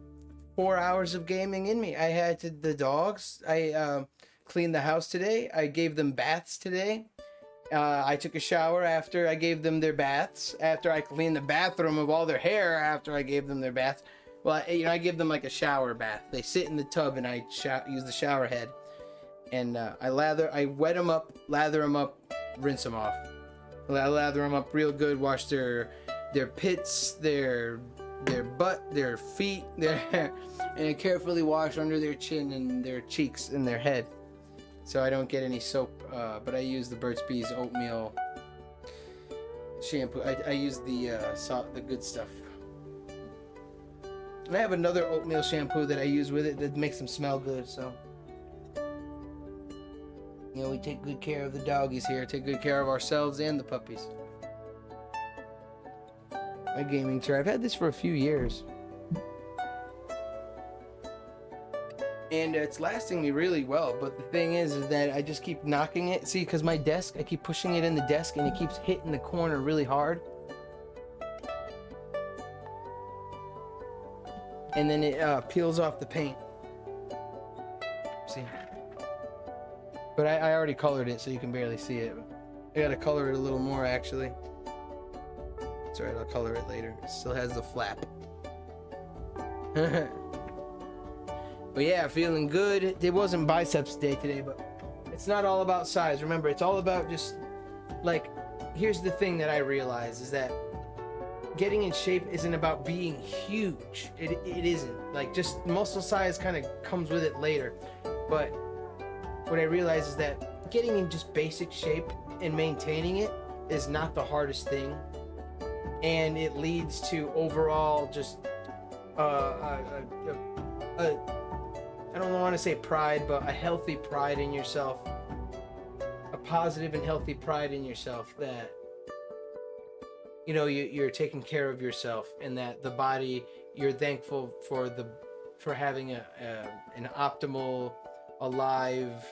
4 hours of gaming in me. I had the dogs. I cleaned the house today. I gave them baths today. I took a shower after I gave them their baths. After I cleaned the bathroom of all their hair after I gave them their baths. Well, I give them like a shower bath. They sit in the tub and I use the shower head. And I wet them up, lather them up, rinse them off. I lather them up real good, wash their pits, their butt, their feet, and I carefully wash under their chin and their cheeks and their head, so I don't get any soap. But I use the Burt's Bees oatmeal shampoo. I use the good stuff. And I have another oatmeal shampoo that I use with it that makes them smell good. So, we take good care of the doggies here. Take good care of ourselves and the puppies. My gaming chair. I've had this for a few years. And it's lasting me really well. But the thing is that I just keep knocking it. See, because my desk, I keep pushing it in the desk and it keeps hitting the corner really hard. And then it peels off the paint. See? But I already colored it so you can barely see it. I gotta color it a little more actually. It's alright, I'll color it later. It still has the flap. But yeah, feeling good. It wasn't biceps day today, but it's not all about size. Remember, it's all about just, like, here's the thing that I realize is that getting in shape isn't about being huge. It isn't. Like, just muscle size kind of comes with it later. But what I realize is that getting in just basic shape and maintaining it is not the hardest thing. And it leads to overall just I don't want to say pride, but a healthy pride in yourself, a positive and healthy pride in yourself that you're taking care of yourself, and that the body, you're thankful for having an optimal, alive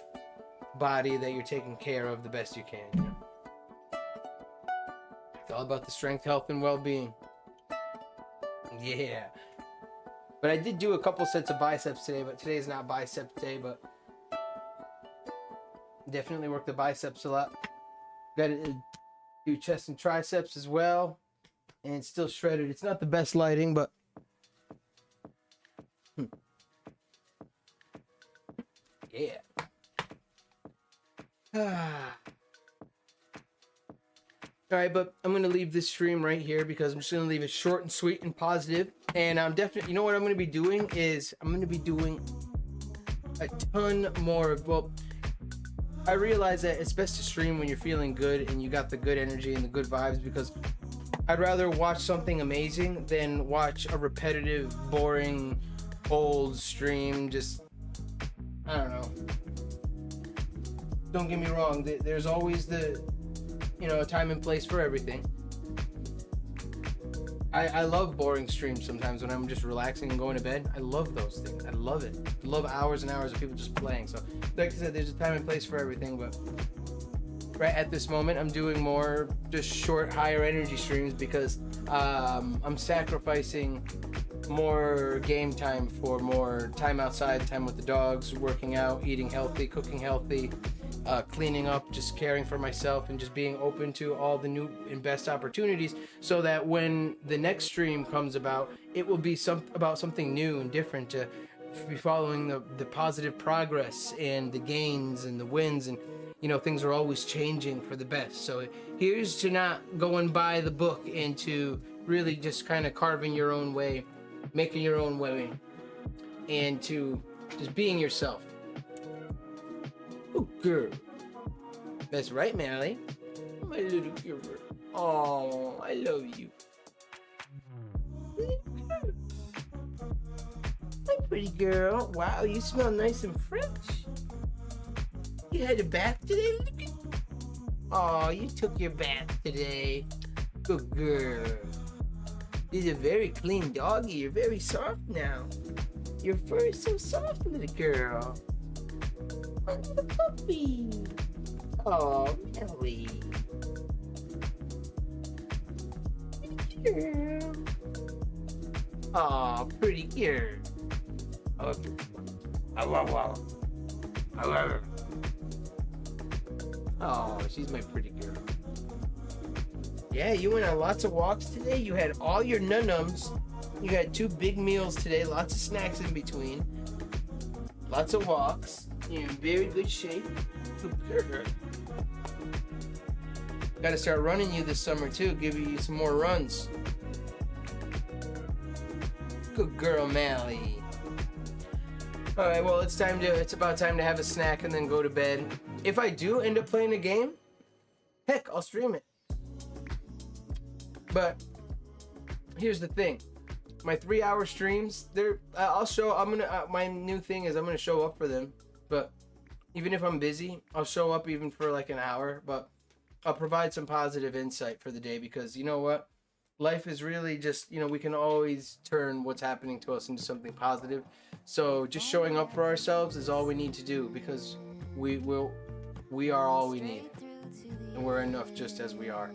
body that you're taking care of the best you can. It's all about the strength, health, and well-being. Yeah. But I did do a couple sets of biceps today, but today's not bicep day, but definitely work the biceps a lot. Got to do chest and triceps as well, and it's still shredded. It's not the best lighting, but yeah. All right, but I'm going to leave this stream right here because I'm just going to leave it short and sweet and positive. And I'm definitely, you know what I'm going to be doing is I'm going to be doing a ton more. Well, I realize that it's best to stream when you're feeling good and you got the good energy and the good vibes, because I'd rather watch something amazing than watch a repetitive, boring, old stream. Just, I don't know. Don't get me wrong. There's always a time and place for everything. I love boring streams sometimes when I'm just relaxing and going to bed. I love those things. I love it. I love hours and hours of people just playing. So, like I said, there's a time and place for everything. But right at this moment, I'm doing more just short, higher energy streams because I'm sacrificing more game time for more time outside, time with the dogs, working out, eating healthy, cooking healthy, cleaning up, just caring for myself, and just being open to all the new and best opportunities, so that when the next stream comes about, it will be about something new and different, to be following the positive progress and the gains and the wins, and things are always changing for the best. So here's to not going by the book and to really just kind of carving your own way, making your own way, and to just being yourself. Oh, girl. That's right, Mally. My little girl. Oh, I love you. Hi, pretty girl. Wow, you smell nice and fresh. You had a bath today? Look at... Oh, you took your bath today. Good girl. You're a very clean doggy. You're very soft now. Your fur is so soft, little girl. My little puppy. Oh, Melly. Pretty girl. Oh, pretty girl. I love her. Oh, she's my pretty girl. Yeah, you went on lots of walks today. You had all your num-nums. You had 2 big meals today. Lots of snacks in between. Lots of walks. You're in very good shape. Good girl. Got to start running you this summer too. Give you some more runs. Good girl, Mally. All right, well, it's about time to have a snack and then go to bed. If I do end up playing a game, heck, I'll stream it. But here's the thing. My 3-hour streams, my new thing is I'm going to show up for them. But even if I'm busy, I'll show up even for like an hour, but I'll provide some positive insight for the day, because you know what? Life is really just, we can always turn what's happening to us into something positive. So just showing up for ourselves is all we need to do, because we are all we need, and we're enough just as we are.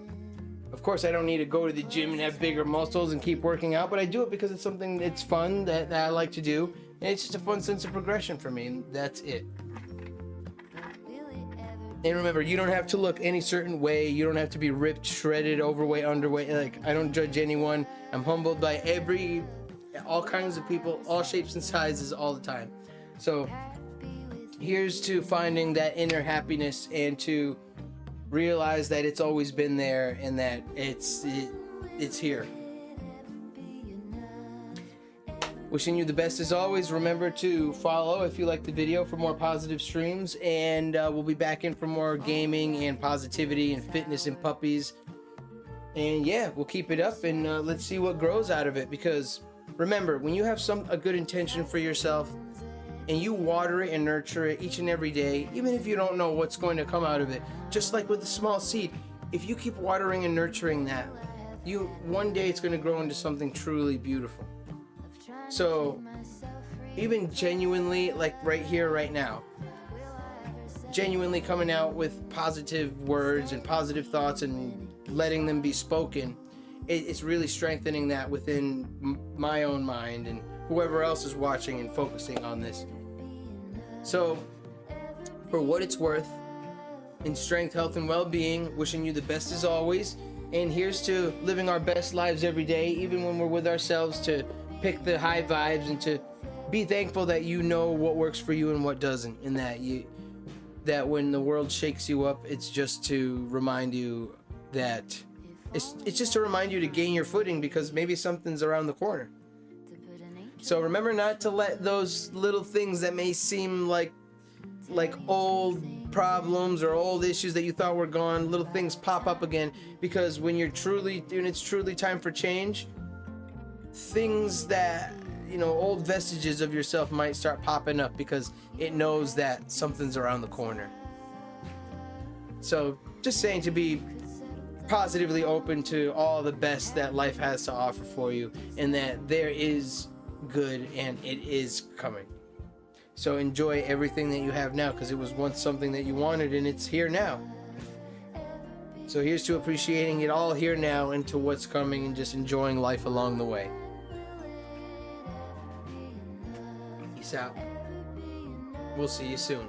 Of course, I don't need to go to the gym and have bigger muscles and keep working out, but I do it because it's something that's fun that I like to do, and it's just a fun sense of progression for me, and that's it. And remember, you don't have to look any certain way. You don't have to be ripped, shredded, overweight, underweight. Like, I don't judge anyone. I'm humbled by all kinds of people, all shapes and sizes, all the time. So here's to finding that inner happiness and to realize that it's always been there and that it's here. Wishing you the best as always. Remember to follow if you like the video for more positive streams, and we'll be back in for more gaming and positivity and fitness and puppies. And yeah, we'll keep it up, and let's see what grows out of it. Because remember, when you have a good intention for yourself and you water it and nurture it each and every day, even if you don't know what's going to come out of it, just like with a small seed, if you keep watering and nurturing that, one day it's going to grow into something truly beautiful. So even genuinely, like right here, right now, genuinely coming out with positive words and positive thoughts and letting them be spoken, it's really strengthening that within my own mind and whoever else is watching and focusing on this. So for what it's worth, in strength, health, and well-being, wishing you the best as always. And here's to living our best lives every day, even when we're with ourselves, to pick the high vibes and to be thankful that you know what works for you and what doesn't, and that when the world shakes you up, it's just to remind you that it's just to remind you to gain your footing, because maybe something's around the corner. So remember not to let those little things that may seem like old problems or old issues that you thought were gone, little things pop up again, because when it's truly time for change, things that, old vestiges of yourself might start popping up because it knows that something's around the corner. So just saying, to be positively open to all the best that life has to offer for you, and that there is good and it is coming. So enjoy everything that you have now, because it was once something that you wanted and it's here now. So here's to appreciating it all here now and to what's coming, and just enjoying life along the way. Peace out. We'll see you soon.